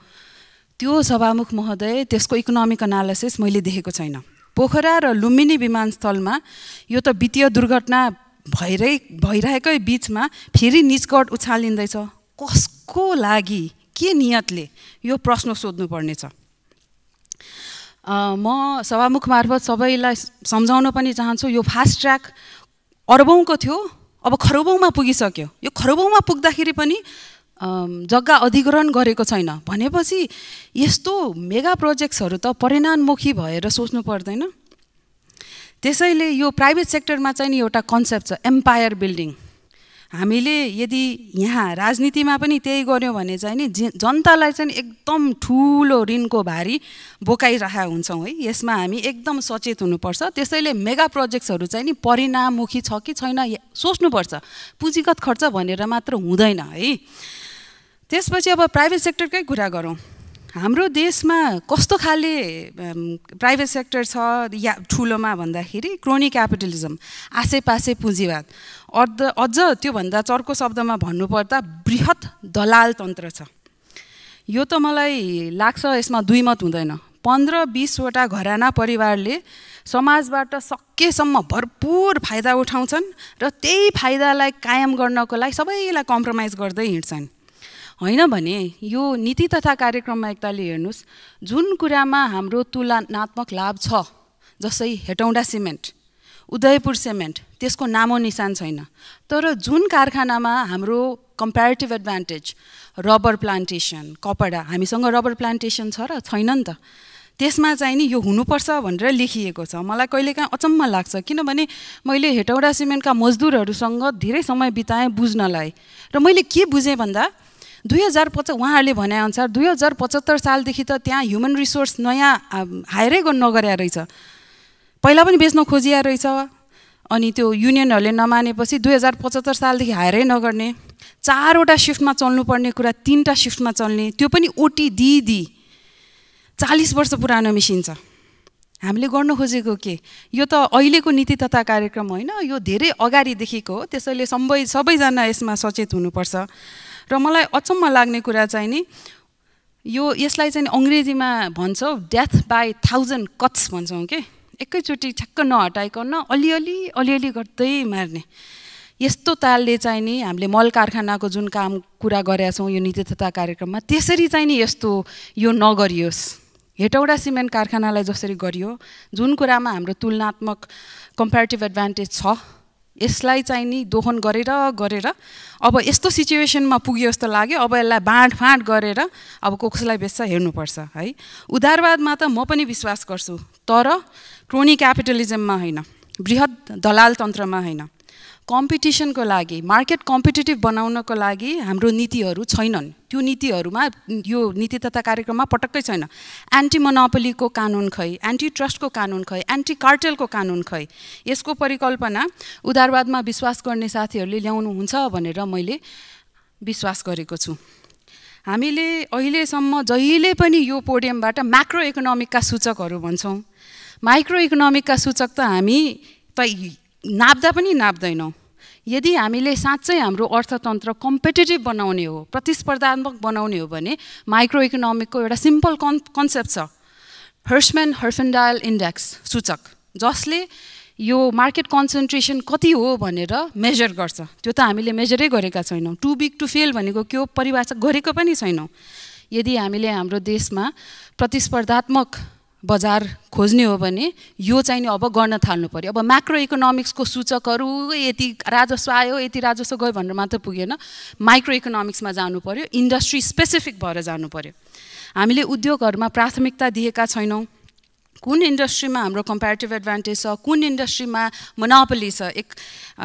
त्यो सभामुख महोदय त्यसको इकोनोमिक एनालिसिस मैले देखेको छैन। पोखरा र लुम्बिनी विमानस्थलमा यो त वित्तीय दुर्घटना भइरहेकै बिचमा फेरि निजगढ उछालिँदैछ। कसको लागि, के नियतले, यो प्रश्न सोध्नुपर्ने छ। म सभामुख मार्फत सबैलाई सम्झाउन पनि चाहन्छु, यो फास्ट ट्र्याक अरबौँको थियो, अब खरबौँमा पुगिसक्यो। यो खरबौँमा पुग्दाखेरि पनि जग्गा अधिग्रहण गरेको छैन भनेपछि यस्तो मेगा प्रोजेक्ट्सहरू त परिणाममुखी भएर सोच्नु पर्दैन। त्यसैले यो प्राइभेट सेक्टरमा चाहिँ नि एउटा कन्सेप्ट छ एम्पायर बिल्डिङ। हामीले यदि यहाँ राजनीतिमा पनि त्यही गर्यौँ भने चाहिँ नि जनतालाई चाहिँ एकदम ठुलो ऋणको भारी बोकाइरहेका हुन्छौँ है। यसमा हामी एकदम सचेत हुनुपर्छ। त्यसैले मेगा प्रोजेक्ट्सहरू चाहिँ नि परिणाममुखी छ कि छैन सोच्नुपर्छ। पुँजीगत खर्च भनेर मात्र हुँदैन है। त्यसपछि अब प्राइभेट सेक्टरकै कुरा गरौँ। हाम्रो देशमा कस्तो खाले प्राइभेट सेक्टर छ या ठुलोमा भन्दाखेरि क्रोनी क्यापिटलिजम, आसेपासे पुँजीवाद, अझ त्योभन्दा चर्को शब्दमा भन्नुपर्दा बृहत दलाल तन्त्र छ। यो त मलाई लाग्छ यसमा दुई मत हुँदैन। 15-20 वटा घराना परिवारले समाजबाट सकेसम्म भरपुर फाइदा उठाउँछन् र त्यही फाइदालाई कायम गर्नको लागि सबैलाई कम्प्रोमाइज गर्दै हिँड्छन्। होइन भने यो नीति तथा कार्यक्रममा एकताले हेर्नुहोस्, जुन कुरामा हाम्रो तुलनात्मक लाभ छ, जस्तै हेटौँडा सिमेन्ट, उदयपुर सिमेन्ट, त्यसको नामो निशान छैन। तर जुन कारखानामा हाम्रो कम्पेरिटिभ एडभान्टेज, रबर प्लान्टेसन, कपडा, हामीसँग रबर प्लान्टेसन छ र छैन नि त, त्यसमा चाहिँ नि यो हुनुपर्छ भनेर लेखिएको छ। मलाई कहिलेकाहीँ अचम्म लाग्छ, किनभने मैले हेटौँडा सिमेन्टका मजदुरहरूसँग धेरै समय बिताएँ बुझ्नलाई। र मैले के बुझेँ भन्दा 2050 उहाँहरूले भनेअनुसार 2075 सालदेखि त त्यहाँ ह्युमन रिसोर्स नयाँ हायरै नगर्या रहेछ, पहिला पनि बेच्न खोजिया रहेछ। अनि त्यो युनियनहरूले नमानेपछि 2075 सालदेखि हायरै नगर्ने, 4 वटा सिफ्टमा चल्नुपर्ने कुरा 3टा सिफ्टमा चल्ने, त्यो पनि ओटी दिदी 40 वर्ष पुरानो मेसिन छ। हामीले गर्न खोजेको के? यो त अहिलेको नीति तथा कार्यक्रम होइन, यो धेरै अगाडिदेखिको हो। त्यसैले सबैजना यसमा सचेत हुनुपर्छ। र मलाई अचम्म लाग्ने कुरा चाहिँ नि यसलाई चाहिँ अङ्ग्रेजीमा भन्छौँ डेथ बाई 1000 कट्स भन्छौँ के, एकैचोटि ठ्याक्क नहटाइकन अलिअलि गर्दै मार्ने। यस्तो तालले चाहिँ नि हामीले मल कारखानाको जुन कुरा गरेका छौँ यो नीति तथा कार्यक्रममा, त्यसरी चाहिँ नि यस्तो यो नगरियोस्। हेटौँडा सिमेन्ट कारखानालाई जसरी गरियो, जुन कुरामा हाम्रो तुलनात्मक कम्पेरिटिभ एडभान्टेज छ, यसलाई चाहिँ नि दोहन गरेर अब यस्तो सिचुएसनमा पुग्यो जस्तो लाग्यो। अब यसलाई बाँडफाँड गरेर अब कसलाई बेच्छ हेर्नुपर्छ है। उदारवादमा त म पनि विश्वास गर्छु, तर क्रोनी क्यापिटलिजममा होइन, बृहत दलाल तन्त्रमा होइन। कम्पिटिसनको लागि, मार्केट कम्पिटिटिभ बनाउनको लागि हाम्रो नीतिहरू छैनन्। त्यो नीतिहरूमा यो नीति तथा कार्यक्रममा पटक्कै छैन। एन्टी मोनोपोलीको कानुन खै, एन्टी ट्रस्टको कानुन खै, एन्टी कार्टेलको कानुन खै। यसको परिकल्पना उदारवादमा विश्वास गर्ने साथीहरूले ल्याउनुहुन्छ भनेर मैले विश्वास गरेको छु। हामीले अहिलेसम्म जहिले पनि यो पोडियमबाट म्याक्रो इकोनोमिकका सूचकहरू भन्छौँ, माइक्रो इकोनोमिकका सूचक त हामी नाप्दा पनि नाप्दैनौँ। यदि हामीले साँच्चै हाम्रो अर्थतन्त्र कम्पिटेटिभ बनाउने हो, प्रतिस्पर्धात्मक बनाउने हो भने माइक्रो इकोनोमिकको एउटा सिम्पल कन्सेप्ट छ, हर्सम्यान हर्फेन्डाइल इन्डेक्स सूचक, जसले यो मार्केट कन्सन्ट्रेसन कति हो भनेर मेजर गर्छ। त्यो त हामीले मेजरै गरेका छैनौँ। टु बिग टु फेल भनेको के हो परिभाषा गरेको पनि छैनौँ। यदि हामीले हाम्रो देशमा प्रतिस्पर्धात्मक बजार खोज्ने हो भने यो चाहिँ नि अब गर्न थाल्नु पर्यो। अब म्याक्रो इकोनोमिक्सको सूचकहरू यति राजस्व आयो यति राजस्व गयो भनेर मात्र पुगेन, माइक्रो इकोनोमिक्समा जानु पर्यो, इन्डस्ट्री स्पेसिफिक भएर जानु पर्यो। हामीले उद्योगहरूमा प्राथमिकता दिएका छैनौँ। कुन इन्डस्ट्रीमा हाम्रो कम्पेरिटिभ एडभान्टेज छ, कुन इन्डस्ट्रीमा मोनोपोली छ,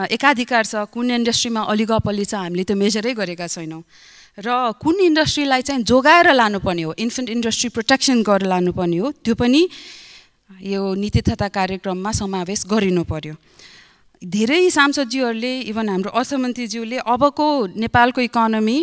एकाधिकार छ, कुन इन्डस्ट्रीमा ओलिगोपोली छ, हामीले त्यो मेजरै गरेका छैनौँ। र कुन इन्डस्ट्रीलाई चाहिँ जोगाएर लानुपर्ने हो, इन्फेन्ट इन्डस्ट्री प्रोटेक्सन गरेर लानुपर्ने हो, त्यो पनि यो नीति तथा कार्यक्रममा समावेश गरिनु पर्यो। धेरै सांसदज्यूहरूले इभन हाम्रो अर्थमन्त्रीज्यूले अबको नेपालको इकोनोमी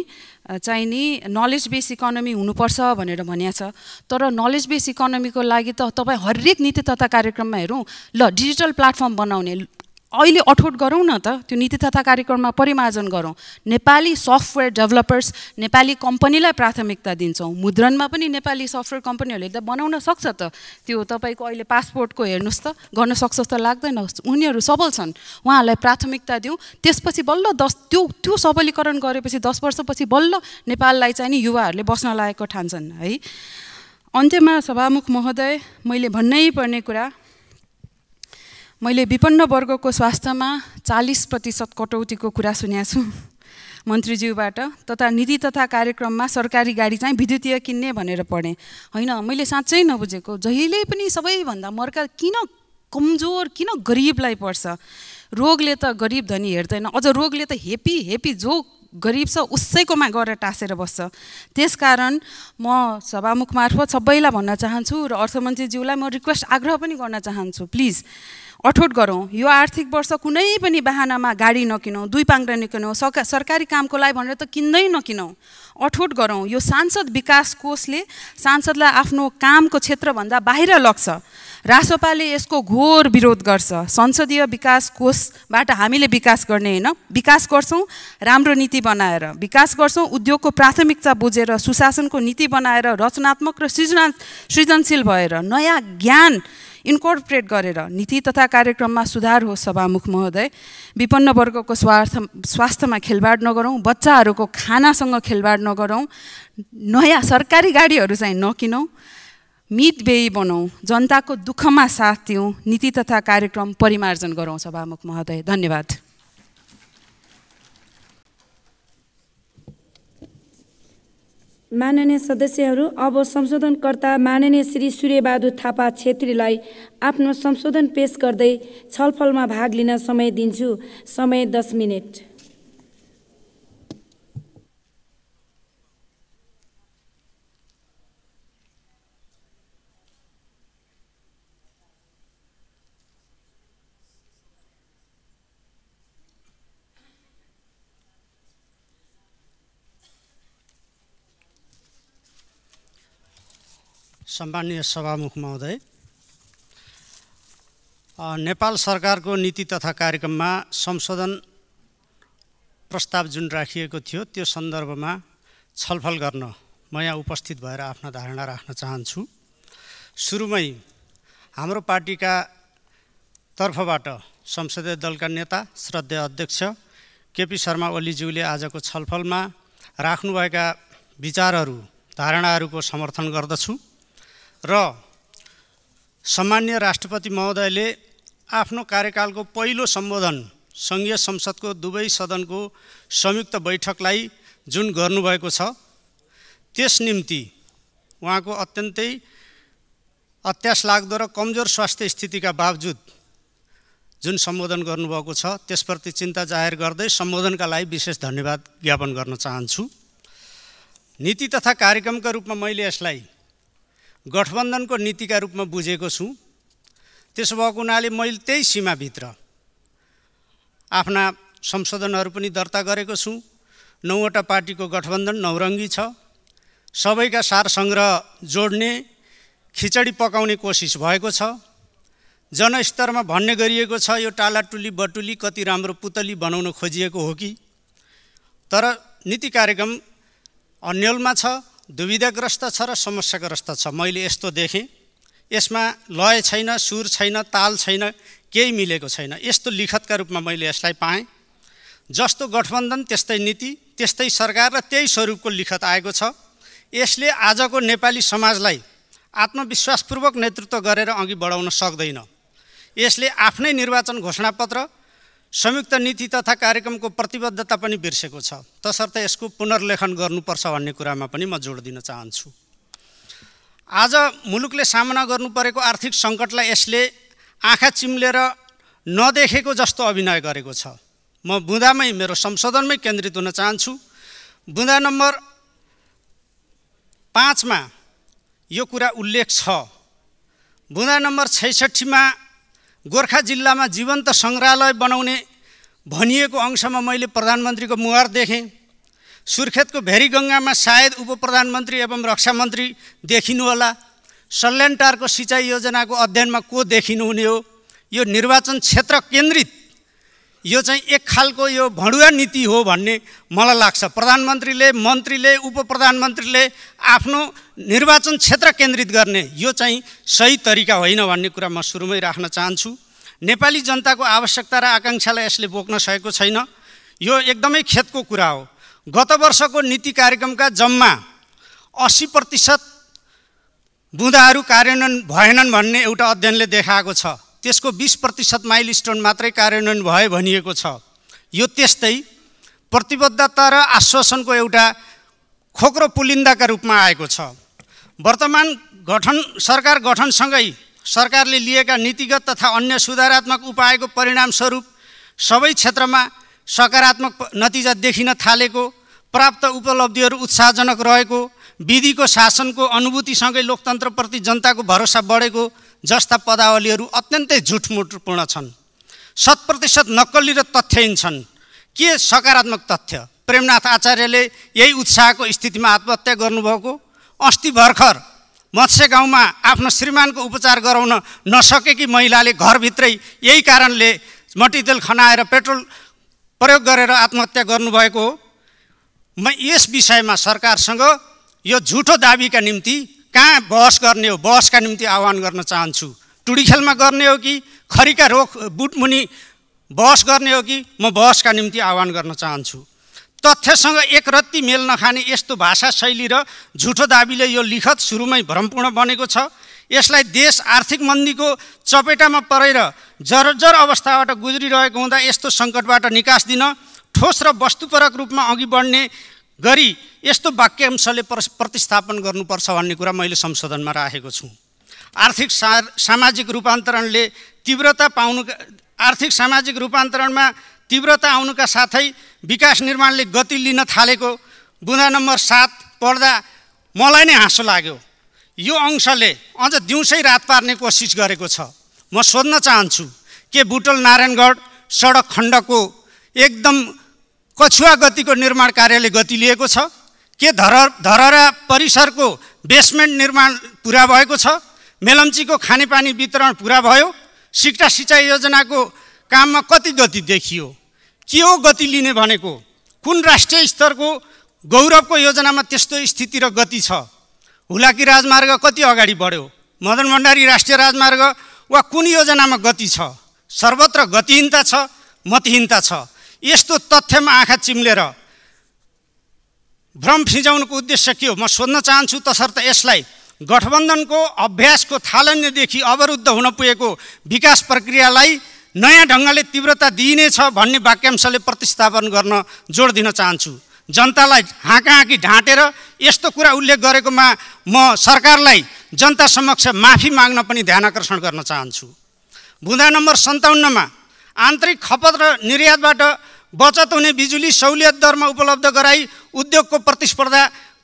चाहिँ नि नलेज बेस इकोनोमी हुनुपर्छ भनेर भनिएको छ। तर नलेज बेस इकोनोमीको लागि त तपाईँ हरेक नीति तथा कार्यक्रममा हेरौँ, ल डिजिटल प्लेटफर्म बनाउने अहिले अठोट गरौँ न त, त्यो नीति तथा कार्यक्रममा परिमार्जन गरौँ। नेपाली सफ्टवेयर डेभलपर्स, नेपाली कम्पनीलाई प्राथमिकता दिन्छौँ। मुद्रणमा पनि नेपाली सफ्टवेयर कम्पनीहरूले त बनाउन सक्छ त, त्यो तपाईँको अहिले पासपोर्टको हेर्नुहोस् त, गर्न सक्छ जस्तो लाग्दैन। उनीहरू सबल छन्, उहाँहरूलाई प्राथमिकता दिउँ। त्यसपछि बल्ल त्यो सबलीकरण गरेपछि 10 वर्षपछि बल्ल नेपाललाई चाहिँ नि युवाहरूले बस्न लागेको ठान्छन् है। अन्त्यमा सभामुख महोदय, मैले भन्नै पर्ने कुरा, मैले विपन्न वर्गको स्वास्थ्यमा 40% कटौतीको कुरा सुनेको छु मन्त्रीज्यूबाट, तथा नीति तथा कार्यक्रममा सरकारी गाडी चाहिँ विद्युतीय किन्ने भनेर पढेँ। होइन, मैले साँच्चै नबुझेको, जहिले पनि सबैभन्दा मर्का किन कमजोर, किन गरिबलाई पर्छ। रोगले त गरिब धनी हेर्दैन, अझ रोगले त हेपी जो गरिब छ उसैकोमा गएर टाँसेर बस्छ। त्यसकारण म सभामुख मार्फत सबैलाई भन्न चाहन्छु र अर्थमन्त्रीज्यूलाई म रिक्वेस्ट आग्रह पनि गर्न चाहन्छु, प्लिज अठोट गरौँ। यो आर्थिक वर्ष कुनै पनि बाहनामा गाडी नकिनौँ, 2 पाङ्ग्रा नकिनौँ, सरकारी कामको लागि भनेर त किन्दै नकिनौँ। अठोट गरौँ। यो सांसद विकास कोषले सांसदलाई आफ्नो कामको क्षेत्रभन्दा बाहिर लग्छ। रासोपाले यसको घोर विरोध गर्छ। संसदीय विकास कोषबाट हामीले विकास गर्ने होइन, विकास गर्छौँ राम्रो नीति बनाएर, विकास गर्छौँ उद्योगको प्राथमिकता बुझेर, सुशासनको नीति बनाएर, रचनात्मक र सृजनशील भएर, नयाँ ज्ञान इन्कर्पोरेट गरेर नीति तथा कार्यक्रममा सुधार होस्। सभामुख महोदय, विपन्न वर्गको स्वास्थ्यमा खेलबाड नगरौँ, बच्चाहरूको खानासँग खेलबाड नगरौँ, नयाँ सरकारी गाडीहरू चाहिँ नकिनौँ, मितव्ययी बनाऊँ, जनताको दुःखमा साथ दिउँ, नीति तथा कार्यक्रम परिमार्जन गरौँ। सभामुख महोदय, धन्यवाद। माननीय सदस्यहरू, अब संशोधनकर्ता माननीय श्री सूर्यबहादुर थापा छेत्रीलाई आफ्नो संशोधन पेश गर्दै छलफलमा भाग लिन समय दिन्छु। समय 10 मिनेट। सम्माननीय सभामुख महोदय, नेपाल सरकारको नीति तथा कार्यक्रममा संशोधन प्रस्ताव जुन राखिएको थियो त्यो सन्दर्भमा छलफल गर्न म यहाँ उपस्थित भएर आफ्ना धारणा राख्न चाहन्छु। सुरुमै हाम्रो पार्टीका तर्फबाट संसदीय दलका नेता श्रद्धेय अध्यक्ष केपी शर्मा ओलीज्यूले आजको छलफलमा राख्नुभएका विचारहरू, धारणाहरूको समर्थन गर्दछु र सम्माननीय राष्ट्रपति महोदयले आफ्नो कार्यकालको पहिलो सम्बोधन सङ्घीय संसदको दुवै सदनको संयुक्त बैठकलाई जुन गर्नुभएको छ त्यस निम्ति उहाँको अत्यन्तै अत्यासलाग्दो र कमजोर स्वास्थ्य स्थितिका बावजुद जुन सम्बोधन गर्नुभएको छ त्यसप्रति चिन्ता जाहेर गर्दै सम्बोधनका लागि विशेष धन्यवाद ज्ञापन गर्न चाहन्छु। नीति तथा कार्यक्रमका रूपमा मैले यसलाई गठबन्धनको नीतिका रूपमा बुझेको छु। त्यसो भएको हुनाले मैले त्यही सीमाभित्र आफ्ना संशोधनहरू पनि दर्ता गरेको छु। 9वटा पार्टीको गठबन्धन नौरङ्गी छ। सबैका सार सङ्ग्रह जोड्ने, खिचडी पकाउने कोसिस भएको छ। जनस्तरमा भन्ने गरिएको छ यो टालाटुली बटुली कति राम्रो पुतली बनाउन खोजिएको हो कि, तर नीति कार्यक्रम अन्यलमा छ, दुविधाग्रस्त छ र समस्याग्रस्त छ। मैले यस्तो देखेँ, यसमा लय छैन, सुर छैन, ताल छैन, केही मिलेको छैन। यस्तो लिखतका रूपमा मैले यसलाई पाएँ। जस्तो गठबन्धन त्यस्तै नीति, त्यस्तै सरकार र त्यही स्वरूपको लिखत आएको छ। यसले आजको नेपाली समाजलाई आत्मविश्वासपूर्वक नेतृत्व गरेर अघि बढाउन सक्दैन। यसले आफ्नै निर्वाचन घोषणापत्र, संयुक्त नीति तथा कार्यक्रमको प्रतिबद्धता पनि बिर्सेको छ। तसर्थ यसको पुनर्लेखन गर्नुपर्छ भन्ने कुरामा पनि म जोड दिन चाहन्छु। आज मुलुकले सामना गर्नु परेको आर्थिक सङ्कटलाई यसले आँखा चिम्लेर नदेखेको जस्तो अभिनय गरेको छ। म बुँदामै, मेरो संशोधनमै केन्द्रित हुन चाहन्छु। बुँदा नम्बर 5 मा यो कुरा उल्लेख छ। बुँदा नम्बर 66 मा गोर्खा जिल्लामा जीवन्त सङ्ग्रहालय बनाउने भनिएको अंशमा मैले प्रधानमन्त्रीको मुहार देखेँ। सुर्खेतको भेरीगङ्गामा सायद उपप्रधानमन्त्री एवं रक्षा मन्त्री देखिनु होला। सल्यानटारको सिँचाइ योजनाको अध्ययनमा को देखिनुहुने हो? यो निर्वाचन क्षेत्र केन्द्रित, यो चाहिँ एक खालको यो भडुवा नीति हो भन्ने मलाई लाग्छ। प्रधानमन्त्रीले, मन्त्रीले, उपप्रधानमन्त्रीले आफ्नो निर्वाचन क्षेत्र केन्द्रित गर्ने यो चाहिँ सही तरिका होइन भन्ने कुरा म सुरुमै राख्न चाहन्छु। नेपाली जनताको आवश्यकता र आकाङ्क्षालाई यसले बोक्न सकेको छैन। यो एकदमै खेदको कुरा हो। गत वर्षको नीति कार्यक्रमका जम्मा 80% बुँदाहरू कार्यान्वयन भएनन् भन्ने एउटा अध्ययनले देखाएको छ। त्यसको 20% माइलस्टोन मात्रै कार्यान्वयन भयो भनिएको छ। यो त्यस्तै प्रतिबद्धता र आश्वासनको एउटा खोक्रो पुलिन्दाका रूपमा आएको छ। वर्तमान सरकार गठनसँगै सरकारले लिएका नीतिगत तथा अन्य सुधारात्मक उपायको परिणामस्वरूप सबै क्षेत्रमा सकारात्मक नतिजा देखिन थालेको, प्राप्त उपलब्धिहरू उत्साहजनक रहेको, विधिको शासनको अनुभूतिसँगै लोकतन्त्रप्रति जनताको भरोसा बढेको जस्ता पदावलीहरू अत्यन्तै झुटमुटपूर्ण छन्। 100% नक्कली र तथ्यहीन छन्। के सकारात्मक तथ्य? प्रेमनाथ आचार्यले यही उत्साहको स्थितिमा आत्महत्या गर्नुभएको, अस्ति भर्खर मत्स्य गाउँमा आफ्नो श्रीमानको उपचार गराउन नसकेकी महिलाले घरभित्रै यही कारणले मट्टीतेल खनाएर पेट्रोल प्रयोग गरेर आत्महत्या गर्नुभएको हो। म यस विषयमा सरकारसँग यो झुटो दाबीका निम्ति कहाँ बहस गर्ने हो, बहसका निम्ति आह्वान गर्न चाहन्छु। टुडीखेलमा गर्ने हो कि खरीका रोक बुटमुनि बहस गर्ने हो कि म बहसका निम्ति आह्वान गर्न चाहन्छु। तथ्यसँग एक रत्ती मेल नखाने यस्तो भाषा शैली र झुटो दाबीले यो लिखत सुरुमै भ्रमपूर्ण बनेको छ। यसलाई देश आर्थिक मन्दीको चपेटामा परेर जर्जर अवस्थाबाट गुज्रिरहेको हुँदा यस्तो सङ्कटबाट निकास दिन ठोस र वस्तुपरक रूपमा अघि बढ्ने गरी यस्तो वाक्यांशले प्रतिस्थापन गर्नुपर्छ भन्ने कुरा मैले संशोधनमा राखेको छु। आर्थिक सामाजिक रूपान्तरणमा तीव्रता आउनुका साथै विकास निर्माणले गति लिन थालेको बुँदा नम्बर 7 पढ्दा मलाई नै हाँसो लाग्यो। यो अंशले अझ दिउँसै रात पार्ने कोसिस गरेको छ। म सोध्न चाहन्छु, के बुटोल नारायणगढ सडक खण्डको एकदम कछुवा गतिको निर्माण कार्यले गति लिएको छ? के धरहरा परिसरको बेसमेन्ट निर्माण पुरा भएको छ? मेलम्चीको खानेपानी वितरण पुरा भयो? सिक्टा सिँचाइ योजनाको काममा कति गति देखियो? के हो गति लिने भनेको? कुन राष्ट्रिय स्तरको गौरवको योजनामा त्यस्तो स्थिति र गति छ? हुलाकी राजमार्ग कति अगाडि बढ्यो? मदन भण्डारी राष्ट्रिय राजमार्ग वा कुन योजनामा गति छ? सर्वत्र गतिहीनता छ, मतिहीनता छ। यस्तो तथ्यमा आँखा चिम्लेर भ्रम फिजाउनुको उद्देश्य के हो म सोध्न चाहन्छु। तसर्थ यसलाई गठबन्धनको अभ्यासको थालनीदेखि अवरुद्ध हुन पुगेको विकास प्रक्रियालाई नयाँ ढङ्गले तीव्रता दिइनेछ भन्ने वाक्यांशले प्रतिस्थापन गर्न जोड दिन चाहन्छु। जनतालाई हाँकाहाँकी ढाँटेर यस्तो कुरा उल्लेख गरेकोमा म सरकारलाई जनता समक्ष माफी माग्न पनि ध्यान आकर्षण गर्न चाहन्छु। बुँदा नम्बर 57 मा आन्तरिक खपत र निर्यातबाट बचत हुने बिजुली सहुलियत दरमा उपलब्ध गराई उद्योगको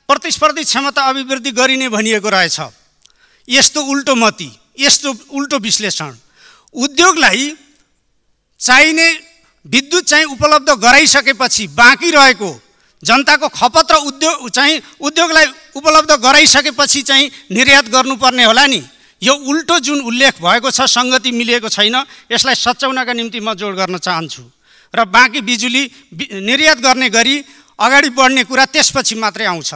प्रतिस्पर्धी क्षमता अभिवृद्धि गरिने भनिएको रहेछ। यस्तो उल्टो मती, यस्तो उल्टो विश्लेषण, उद्योगलाई चाहिने विद्युत चाहिँ उपलब्ध गराइसकेपछि बाँकी रहेको जनताको खपत र उद्योगलाई उपलब्ध गराइसकेपछि चाहिँ निर्यात गर्नुपर्ने होला नि। यो उल्टो जुन उल्लेख भएको छ सङ्गति मिलिएको छैन, यसलाई सच्याउनका निम्ति म जोड गर्न चाहन्छु। र बाँकी बिजुली निर्यात गर्ने गरी अगाडि बढ्ने कुरा त्यसपछि मात्रै आउँछ।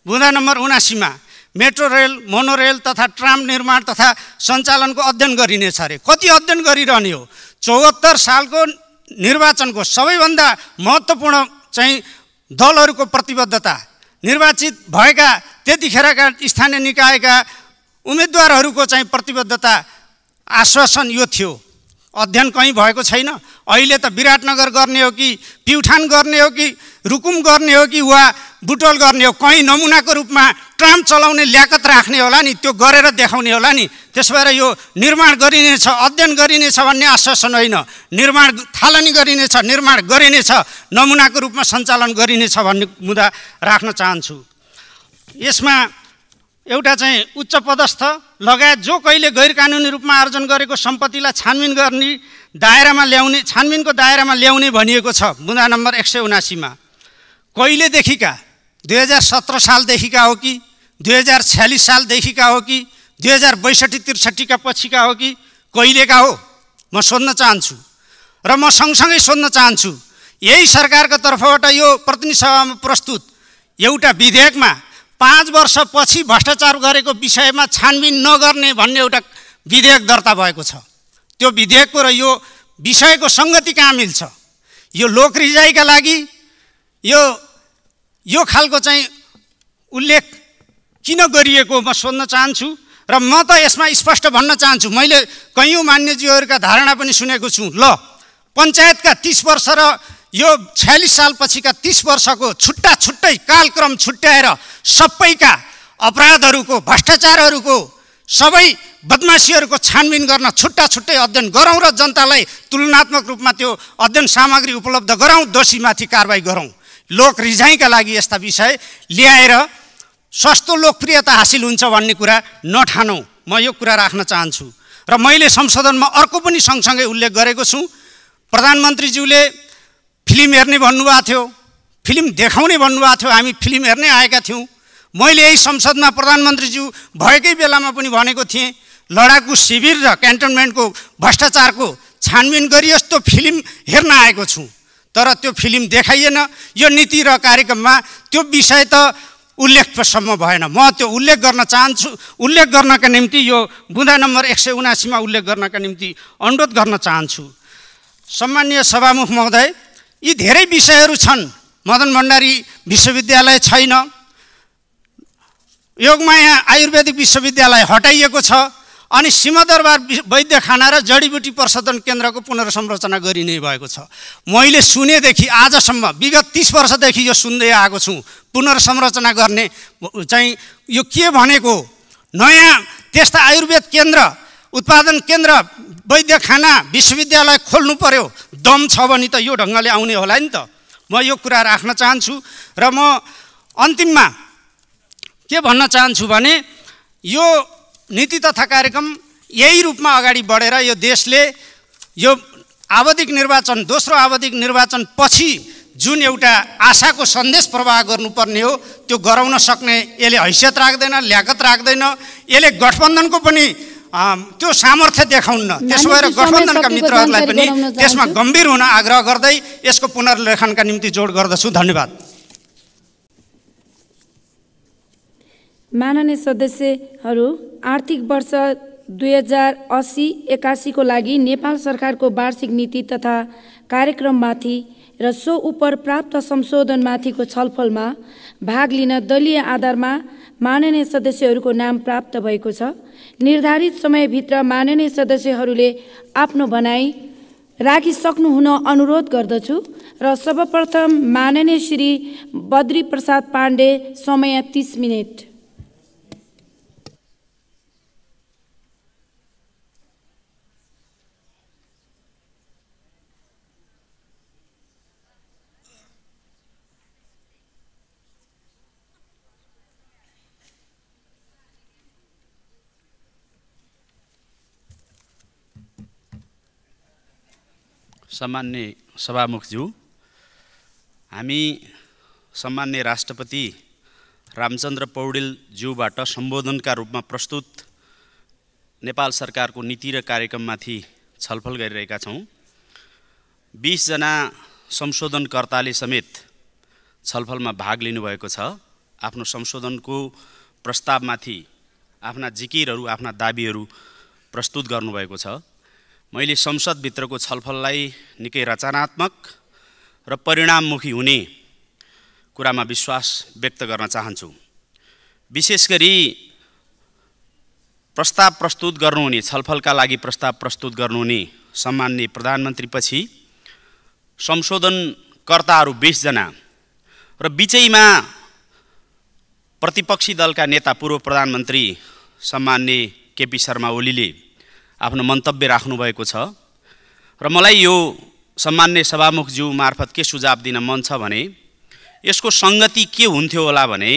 बुँदा नम्बर 79 मा मेट्रो रेल, मोनोरेल तथा ट्राम निर्माण तथा सञ्चालनको अध्ययन गरिनेछ अरे। कति अध्ययन गरिरहने हो? 74 सालको निर्वाचनको सबैभन्दा महत्त्वपूर्ण चाहिँ दलहरूको प्रतिबद्धता, निर्वाचित भएका त्यतिखेरका स्थानीय निकायका उम्मेदवारहरूको चाहिँ प्रतिबद्धता, आश्वासन यो थियो। अध्ययन कहीँ भएको छैन। अहिले त विराटनगर गर्ने हो कि प्युठान गर्ने हो कि रुकुम गर्ने हो कि वा बुटोल गर्ने हो, कहीँ नमुनाको रूपमा ट्राम चलाउने ल्याकत राख्ने होला नि, त्यो गरेर देखाउने होला नि। त्यसो भएर यो निर्माण गरिनेछ, अध्ययन गरिनेछ भन्ने आश्वासन होइन, निर्माण थालनी गरिनेछ, निर्माण गरिनेछ, नमुनाको रूपमा सञ्चालन गरिनेछ भन्ने मुद्दा राख्न चाहन्छु। यसमा एउटा चाहिँ उच्च पदस्थ लगायत जो कहिले गैर कानुनी रूपमा आर्जन गरेको सम्पत्तिलाई छानबिन गर्ने दायरामा ल्याउने, छानबिनको दायरामा ल्याउने भनिएको छ बुँदा नम्बर 179 मा। कहिलेदेखिका 2017 सालदेखिका हो कि 2046 सालदेखिका हो कि 2062-63 का पछिका हो कि कहिलेका हो, म सोध्न चाहन्छु। र म सँगसँगै सोध्न चाहन्छु, यही सरकारको तर्फबाट यो प्रतिनिधि सभामा प्रस्तुत एउटा विधेयकमा 5 वर्षपछि भ्रष्टाचार गरेको विषयमा छानबिन नगर्ने भन्ने एउटा विधेयक दर्ता भएको छ। त्यो विधेयकको र यो विषयको सङ्गति कहाँ मिल्छ? यो लोकरिजाइका लागि यो खालको चाहिँ उल्लेख किन गरिएको म सोध्न चाहन्छु। र म त यसमा स्पष्ट भन्न चाहन्छु, मैले कैयौँ मान्यज्यूहरूका धारणा पनि सुनेको छु। ल, पञ्चायतका 30 वर्ष र यो 46 सालपछिका 30 वर्षको छुट्टा छुट्टै कालक्रम छुट्याएर सबैका अपराधहरूको, भ्रष्टाचारहरूको, सबै बदमासीहरूको छानबिन गर्न छुट्टा छुट्टै अध्ययन गरौँ र जनतालाई तुलनात्मक रूपमा त्यो अध्ययन सामग्री उपलब्ध गराउँ, दोषीमाथि कारबाही गरौँ। लोक रिझाइका लागि यस्ता विषय ल्याएर सस्तो लोकप्रियता हासिल हुन्छ भन्ने कुरा नठानौँ। म यो कुरा राख्न चाहन्छु। र मैले संशोधनमा अर्को पनि सँगसँगै उल्लेख गरेको छु। प्रधानमन्त्रीज्यूले फिल्म हेर्ने भन्नुभएको थियो, फिल्म देखाउने भन्नुभएको थियो, हामी फिल्म हेर्नै आएका थियौँ। मैले यही संसदमा प्रधानमन्त्रीज्यू भएकै बेलामा पनि भनेको थिएँ, लडाकु शिविर र क्यान्टनमेन्टको भ्रष्टाचारको छानबिन गरियोस्, त्यो फिल्म हेर्न आएको छु। तर त्यो फिल्म देखाइएन। यो नीति र कार्यक्रममा त्यो विषय त उल्लेखसम्म भएन। म त्यो उल्लेख गर्न चाहन्छु। उल्लेख गर्नका निम्ति यो बुँदा नम्बर 179 मा उल्लेख गर्नका निम्ति अनुरोध गर्न चाहन्छु। सम्माननीय सभामुख महोदय, यी धेरै विषयहरू छन्। मदन भण्डारी विश्वविद्यालय छैन, योगमाया आयुर्वेदिक विश्वविद्यालय हटाइएको छ, अनि सिंहदरबार वैद्यखाना र जडीबुटी प्रशोधन केन्द्रको पुनर्संरचना गरिने भएको छ। मैले सुनेदेखि आजसम्म विगत 30 वर्षदेखि यो सुन्दै आएको छु। पुनर्संरचना गर्ने चाहिँ यो के भनेको? नयाँ त्यस्ता आयुर्वेद केन्द्र, उत्पादन केन्द्र, वैद्यखाना, विश्वविद्यालय खोल्नु पर्यो। दम छ भने त यो ढङ्गले आउने होला नि त। म यो कुरा राख्न चाहन्छु। र म अन्तिममा के भन्न चाहन्छु भने यो नीति तथा कार्यक्रम यही रूपमा अगाडि बढेर यो देशले यो आवधिक निर्वाचन, दोस्रो आवधिक निर्वाचन पछि जुन एउटा आशाको सन्देश प्रवाह गर्नुपर्ने हो त्यो गराउन सक्ने यसले हैसियत राख्दैन, ल्याकत राख्दैन। यसले गठबन्धनको पनि त्यो सामर्थ्य देखाउन्न। त्यसो भएर गठबन्धनका मित्रहरूलाई पनि त्यसमा गम्भीर हुन आग्रह गर्दै यसको पुनर्लेखनका निम्ति जोड गर्दछु। धन्यवाद। माननीय सदस्यहरू, आर्थिक वर्ष 2080-81 को लागि नेपाल सरकारको वार्षिक नीति तथा कार्यक्रममाथि र सो उपर प्राप्त संशोधनमाथिको छलफलमा भाग लिन दलीय आधारमा माननीय सदस्यहरूको नाम प्राप्त भएको छ। निर्धारित समयभित्र माननीय सदस्यहरूले आफ्नो भनाई राखिसक्नुहुन अनुरोध गर्दछु। र सर्वप्रथम माननीय श्री बद्री प्रसाद पाण्डे, समय 30 मिनट। सम्मान्य सभामुखज्यू, हामी सम्मान्य राष्ट्रपति रामचन्द्र पौडेलज्यूबाट सम्बोधनका रूपमा प्रस्तुत नेपाल सरकारको नीति र कार्यक्रममाथि छलफल गरिरहेका छौँ। 20 जना संशोधनकर्ताले समेत छलफलमा भाग लिनुभएको छ। आफ्नो संशोधनको प्रस्तावमाथि आफ्ना जिकिरहरू, आफ्ना दाबीहरू प्रस्तुत गर्नुभएको छ। मैले संसदभित्रको छलफललाई निकै रचनात्मक र परिणाममुखी हुने कुरामा विश्वास व्यक्त गर्न चाहन्छु। विशेष गरी प्रस्ताव प्रस्तुत गर्नुहुने, छलफलका लागि प्रस्ताव प्रस्तुत गर्नुहुने सम्माननीय प्रधानमन्त्रीपछि संशोधनकर्ताहरू 20 जना र बिचैमा प्रतिपक्षी दलका नेता पूर्व प्रधानमन्त्री सम्माननीय केपी शर्मा ओलीले आफ्नो मन्तव्य राख्नुभएको छ र मलाई यो सम्माननीय सभामुखज्यू मार्फत के सुझाव दिन मन छ भने यसको सङ्गति के हुन्थ्यो होला भने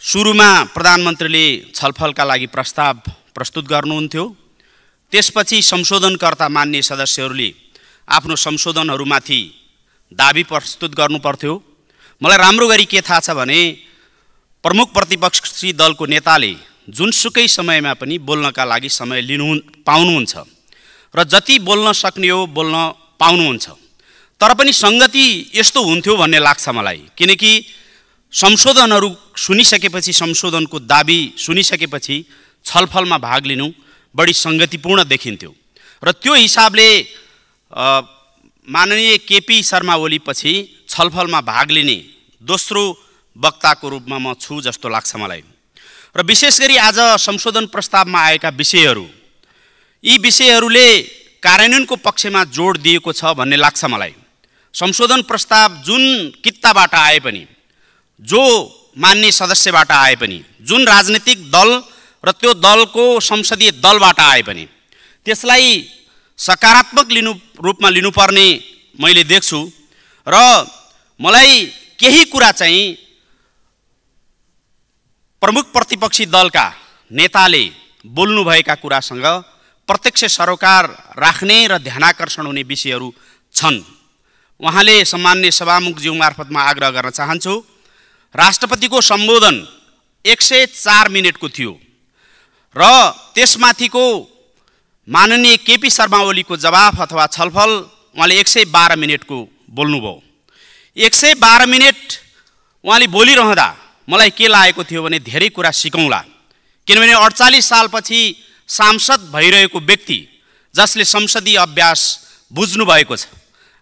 सुरुमा प्रधानमन्त्रीले छलफलका लागि प्रस्ताव प्रस्तुत गर्नुहुन्थ्यो, त्यसपछि संशोधनकर्ता मान्य सदस्यहरूले आफ्नो संशोधनहरूमाथि दाबी प्रस्तुत गर्नुपर्थ्यो। मलाई राम्रो गरी के थाहा छ भने प्रमुख प्रतिपक्षी दलको नेताले जुनसुकै समयमा पनि बोल्नका लागि समय पाउनुहुन्छ र जति बोल्न सक्ने हो बोल्न पाउनुहुन्छ। तर पनि सङ्गति यस्तो हुन्थ्यो भन्ने लाग्छ मलाई, किनकि संशोधनहरू सुनिसकेपछि, संशोधनको दाबी सुनिसकेपछि छलफलमा भाग लिनु बढी सङ्गतिपूर्ण देखिन्थ्यो र त्यो हिसाबले माननीय केपी शर्मा ओली पछि छलफलमा भाग लिने दोस्रो वक्ताको रूपमा म छु जस्तो लाग्छ मलाई। र विशेष गरी आज संशोधन प्रस्तावमा आएका विषयहरू, यी विषयहरूले कार्यान्वयनको पक्षमा जोड दिएको छ भन्ने लाग्छ मलाई। संशोधन प्रस्ताव जुन कित्ताबाट आए पनि, जो मान्य सदस्यबाट आए पनि, जुन राजनीतिक दल र त्यो दलको संसदीय दलबाट आए पनि त्यसलाई सकारात्मक रूपमा लिनुपर्ने मैले देख्छु र मलाई केही कुरा चाहिँ प्रमुख प्रतिपक्षी दलका नेताले बोल्नुभएका कुरासँग प्रत्यक्ष सरोकार राख्ने र ध्यानाकर्षण हुने विषयहरू छन्। उहाँले सम्माननीय सभामुखज्यू मार्फत म आग्रह गर्न चाहन्छु, राष्ट्रपतिको सम्बोधन 104 मिनटको थियो र त्यसमाथिको माननीय केपी शर्मा ओलीको जवाफ अथवा छलफल उहाँले 112 मिनटको बोल्नुभयो। 112 मिनट उहाँले बोलिरहँदा मलाई के लागेको थियो भने धेरै कुरा सिकौँला, किनभने 48 सालपछि सांसद भइरहेको व्यक्ति जसले संसदीय अभ्यास बुझ्नु भएको छ,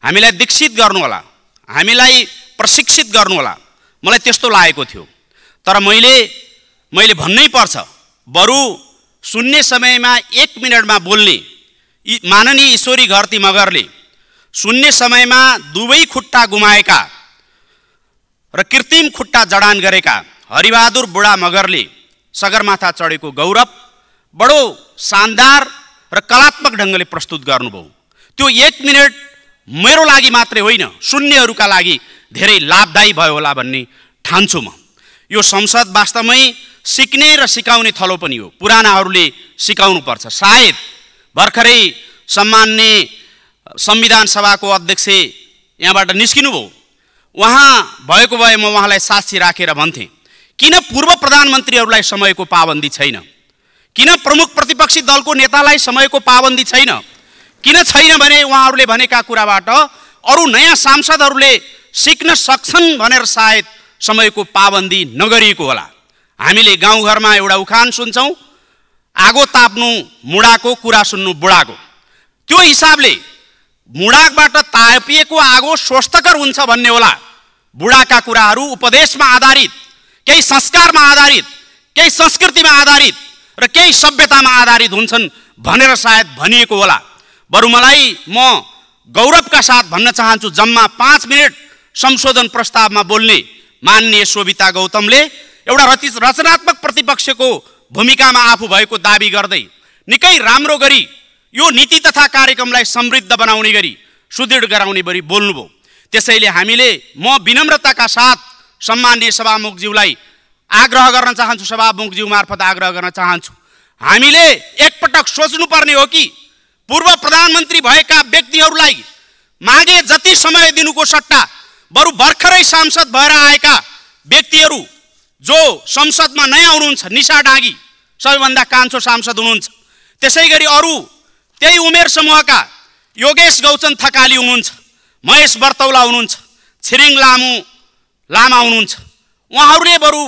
हामीलाई दीक्षित गर्नुहोला, हामीलाई प्रशिक्षित गर्नुहोला, मलाई त्यस्तो लागेको थियो। तर मैले भन्नै पर्छ, बरु सुन्ने समयमा 1 मिनटमा बोल्ने माननीय ईश्वरी घरती मगरले सुन्ने समयमा दुवै खुट्टा गुमाएका र कृत्रिम खुट्टा जडान गरेका हरिबहादुर बुढा मगरले सगरमाथा चढेको गौरव बडो शानदार र कलात्मक ढङ्गले प्रस्तुत गर्नुभयो। त्यो 1 मिनट मेरो लागि मात्रै होइन, सुन्नेहरूका लागि धेरै लाभदायी भयो होला भन्ने ठान्छु म। यो संसद वास्तवमै सिक्ने र सिकाउने थलो पनि हो, पुरानाहरूले सिकाउनु पर्छ। सायद भर्खरै सम्माननीय संविधान सभाको अध्यक्ष यहाँबाट निस्किनु भयो, उहाँ भएको भए म उहाँलाई साक्षी राखेर भन्थेँ, किन पूर्व प्रधानमन्त्रीहरूलाई समयको पाबन्दी छैन, किन प्रमुख प्रतिपक्षी दलको नेतालाई समयको पाबन्दी छैन, किन छैन भने उहाँहरूले भनेका कुराबाट अरू नयाँ सांसदहरूले सिक्न सक्छन् भनेर सायद समयको पाबन्दी नगरिएको होला। हामीले गाउँघरमा एउटा उखान सुन्छौँ, आगो ताप्नु मुढाको, कुरा सुन्नु बुढाको। त्यो हिसाबले मुढाबाट तापिएको आगो स्वस्थकर हुन्छ भन्ने होला। बुढाका कुराहरू उपदेशमा आधारित, केही संस्कारमा आधारित, केही संस्कृतिमा आधारित र केही सभ्यतामा आधारित हुन्छन् भनेर सायद भनिएको होला। बरु मलाई म गौरवका साथ भन्न चाहन्छु, जम्मा 5 मिनट संशोधन प्रस्तावमा बोल्ने माननीय शोभिता गौतमले एउटा रचनात्मक प्रतिपक्षको भूमिकामा आफू भएको दाबी गर्दै निकै राम्रो गरी यो नीति तथा कार्यक्रमलाई समृद्ध बनाउने गरी, सुदृढ गराउने गरी बोल्नुभयो। त्यसैले हामीले म विनम्रताका साथ सम्माननीय सभामुखज्यूलाई आग्रह गर्न चाहन्छु, सभामुखज्यू मार्फत आग्रह गर्न चाहन्छु, हामीले एकपटक सोच्नुपर्ने हो कि पूर्व प्रधानमन्त्री भएका व्यक्तिहरूलाई मागे जति समय दिनुको सट्टा बरु भर्खरै सांसद भएर आएका व्यक्तिहरू जो संसदमा नयाँ हुनुहुन्छ, निशा डाँगी सबैभन्दा कान्छो सांसद हुनुहुन्छ, त्यसै गरी अरू त्यही उमेर समूहका योगेश गौचन थकाली हुनुहुन्छ, महेश बर्तौला हुनुहुन्छ, छिरिङ लामा हुनुहुन्छ। उहाँहरूले बरु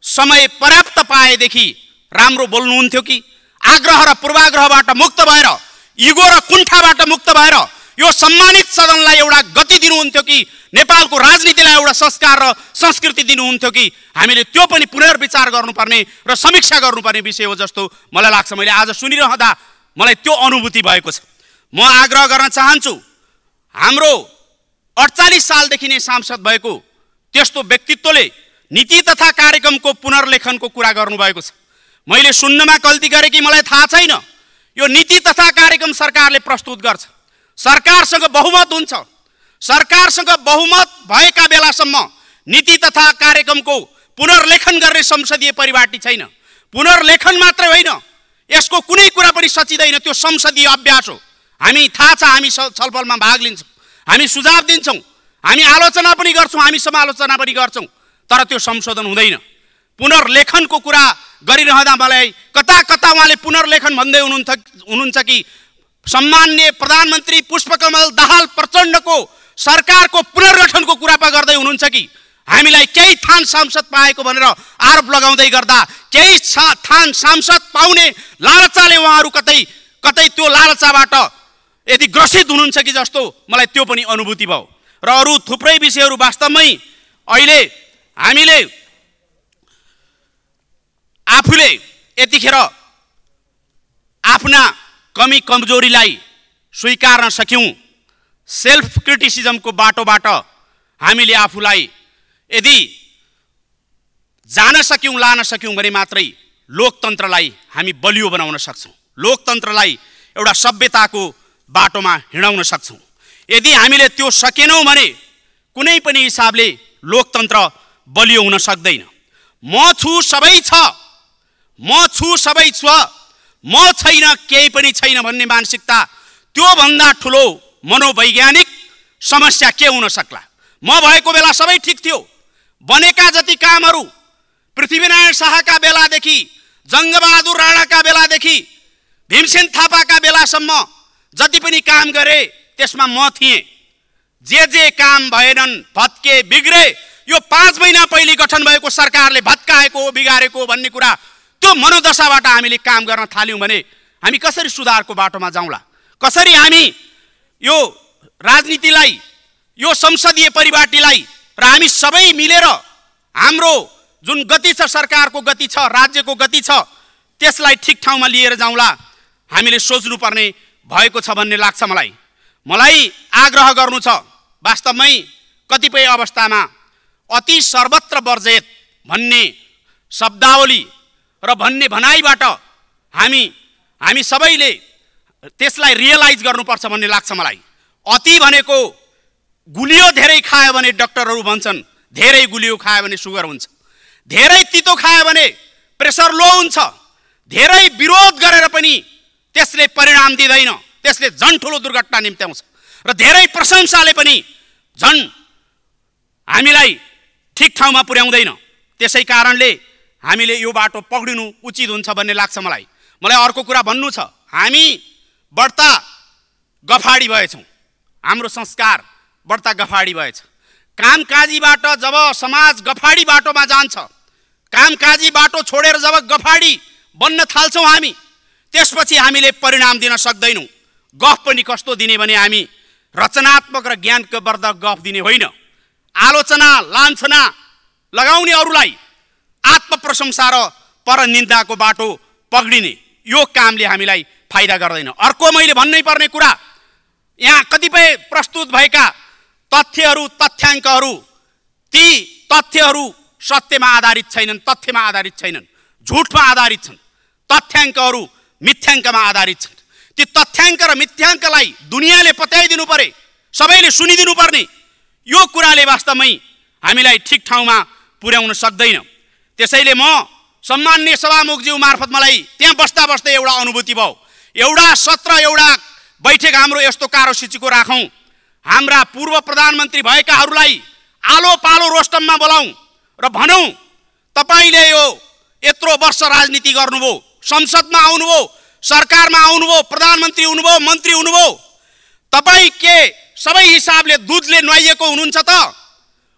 समय पर्याप्त पाएदेखि राम्रो बोल्नुहुन्थ्यो कि आग्रह र पूर्वाग्रहबाट मुक्त भएर, इगो र कुण्ठाबाट मुक्त भएर यो सम्मानित सदनलाई एउटा गति दिनुहुन्थ्यो कि नेपालको राजनीतिलाई एउटा संस्कार र संस्कृति दिनुहुन्थ्यो कि हामीले त्यो पनि पुनर्विचार गर्नुपर्ने र समीक्षा गर्नुपर्ने विषय हो जस्तो मलाई लाग्छ। मैले आज सुनिरहँदा मलाई त्यो अनुभूति भएको छ। म आग्रह गर्न चाहन्छु, हाम्रो 48 सालदेखि नै सांसद भएको त्यस्तो व्यक्तित्वले नीति तथा कार्यक्रमको पुनर्लेखनको कुरा गर्नुभएको छ। मैले सुन्नमा गल्ती गरेँ कि मलाई थाहा छैन। यो नीति तथा कार्यक्रम सरकारले प्रस्तुत गर्छ, सरकारसँग बहुमत हुन्छ। सरकारसँग बहुमत भएका बेलासम्म नीति तथा कार्यक्रमको पुनर्लेखन गर्ने संसदीय परिपाटी छैन। पुनर्लेखन मात्रै होइन, यसको कुनै कुरा पनि सचिँदैन। त्यो संसदीय अभ्यास हो। हामी थाहा छ, हामी छलफलमा भाग लिन्छौँ, हामी सुझाव दिन्छौँ, हामी आलोचना पनि गर्छौँ, हामी समालोचना पनि गर्छौँ, तर त्यो संशोधन हुँदैन। पुनर्लेखनको कुरा गरिरहँदा मलाई कता कता उहाँले पुनर्लेखन भन्दै हुनुहुन्छ कि सम्माननीय प्रधानमन्त्री पुष्पकमल दाहाल प्रचण्डको सरकारको पुनर्गठनको कुरा पो गर्दै हुनुहुन्छ कि हामीलाई केही थान सांसद पाएको भनेर आरोप लगाउँदै गर्दा केही थान सांसद पाउने लालचाले उहाँहरू कतै कतै त्यो लालचाबाट यदि ग्रसित हुनुहुन्छ कि जस्तो मलाई त्यो पनि अनुभूति भयो। र अरू थुप्रै विषयहरू वास्तवमै अहिले हामीले आफूले यतिखेर आफ्ना कमी कमजोरीलाई स्वीकार्न सक्यौँ, सेल्फ क्रिटिसिजमको बाटोबाट हामीले आफूलाई यदि जान सक्यौँ, लान सक्यौँ भने मात्रै लोकतन्त्रलाई हामी बलियो बनाउन सक्छौँ, लोकतन्त्रलाई एउटा सभ्यताको बाटोमा हिँडाउन सक्छौँ। यदि हामीले त्यो सकेनौँ भने कुनै पनि हिसाबले लोकतन्त्र बलियो हुन सक्दैन। म छु सबै छ, म छु सबै छ, म छैन केही पनि छैन भन्ने मानसिकता, त्योभन्दा ठुलो मनोवैज्ञानिक समस्या के हुन सक्ला। म भएको बेला सबै ठिक थियो। बनेका जति कामहरू पृथ्वीनारायण शाहका बेलादेखि, जङ्गबहादुर राणाका बेलादेखि, भीमसेन थापाका बेलासम्म जति पनि काम गरे त्यसमा म थिएँ। जे काम भएनन्, भत्के, बिग्रे, यो 5 महिना पहिले गठन भएको सरकारले भत्काएको बिगारेको भन्ने कुरा, त्यो मनोदशाबाट हामीले काम गर्न थाल्यौँ भने हामी कसरी सुधारको बाटोमा जाउँला? कसरी हामी यो राजनीतिलाई, यो संसदीय परिपाटीलाई र हामी सबै मिलेर हाम्रो जुन गति छ, सरकारको गति छ, राज्यको गति छ, त्यसलाई ठिक ठाउँमा लिएर जाउँला? हामीले सोच्नुपर्ने भएको छ भन्ने लाग्छ मलाई आग्रह गर्नु छ। वास्तवमै कतिपय अवस्थामा अति सर्वत्र वर्जित भन्ने शब्दावली र भन्ने भनाइबाट हामी सबैले त्यसलाई रियलाइज गर्नुपर्छ भन्ने लाग्छ मलाई। अति भनेको गुलियो धेरै खायो भने डाक्टरहरू भन्छन् धेरै गुलियो खायो भने सुगर हुन्छ, धेरै तितो खायो भने प्रेसर लो हुन्छ, धेरै विरोध गरेर पनि त्यसले परिणाम दिँदैन, त्यसले झन् ठुलो दुर्घटना निम्त्याउँछ, र धेरै प्रशंसाले पनि झन् हामीलाई ठिक ठाउँमा पुर्याउँदैन। त्यसै कारणले हामीले यो बाटो पक्रिनु उचित हुन्छ भन्ने लाग्छ मलाई। अर्को कुरा भन्नु छ, हामी बढ्ता गफाडी भएछौँ, हाम्रो संस्कार बढ्ता गफाडी भएछ। कामकाजीबाट जब समाज गफाडी बाटोमा जान्छ, कामकाजी बाटो छोडेर जब गफाडी बन्न थाल्छौँ हामी, त्यसपछि हामीले परिणाम दिन सक्दैनौँ। गफ पनि कस्तो दिने भने हामी रचनात्मक र ज्ञानवर्धक गफ दिने होइन, आलोचना लान्छना लगाउने, अरूलाई आत्मप्रशंसा र परनिन्दाको बाटो पक्रिने, यो कामले हामीलाई फाइदा गर्दैन। अर्को मैले भन्नै पर्ने कुरा, यहाँ कतिपय प्रस्तुत भएका तथ्यहरू, तथ्याङ्कहरू, ती तथ्यहरू सत्यमा आधारित छैनन्, तथ्यमा आधारित छैनन्, झुटमा आधारित छन्। तथ्याङ्कहरू मिथ्याङ्कमा आधारित छन्। ती तथ्याङ्क र मिथ्याङ्कलाई दुनियाँले पत्याइदिनु परे, सबैले सुनिदिनु पर्ने, यो कुराले वास्तवमै हामीलाई ठिक ठाउँमा पुर्याउन सक्दैन। त्यसैले म सम्माननीय सभामुखज्यू मार्फत मलाई त्यहाँ बस्दा बस्दै एउटा अनुभूति भयो, एउटा सत्र, एउटा बैठक हाम्रो यस्तो कार्यसूचीको राखौँ, हाम्रा पूर्व प्रधानमन्त्री भएकाहरूलाई आलो पालो रोस्टममा बोलाउँ र भनौँ, तपाईँले यो यत्रो वर्ष राजनीति गर्नुभयो, संसदमा आउनुभयो, सरकारमा आउनुभयो, प्रधानमन्त्री हुनुभयो, मन्त्री हुनुभयो, तपाईँ के सबै हिसाबले दुधले नुहाइएको हुनुहुन्छ त?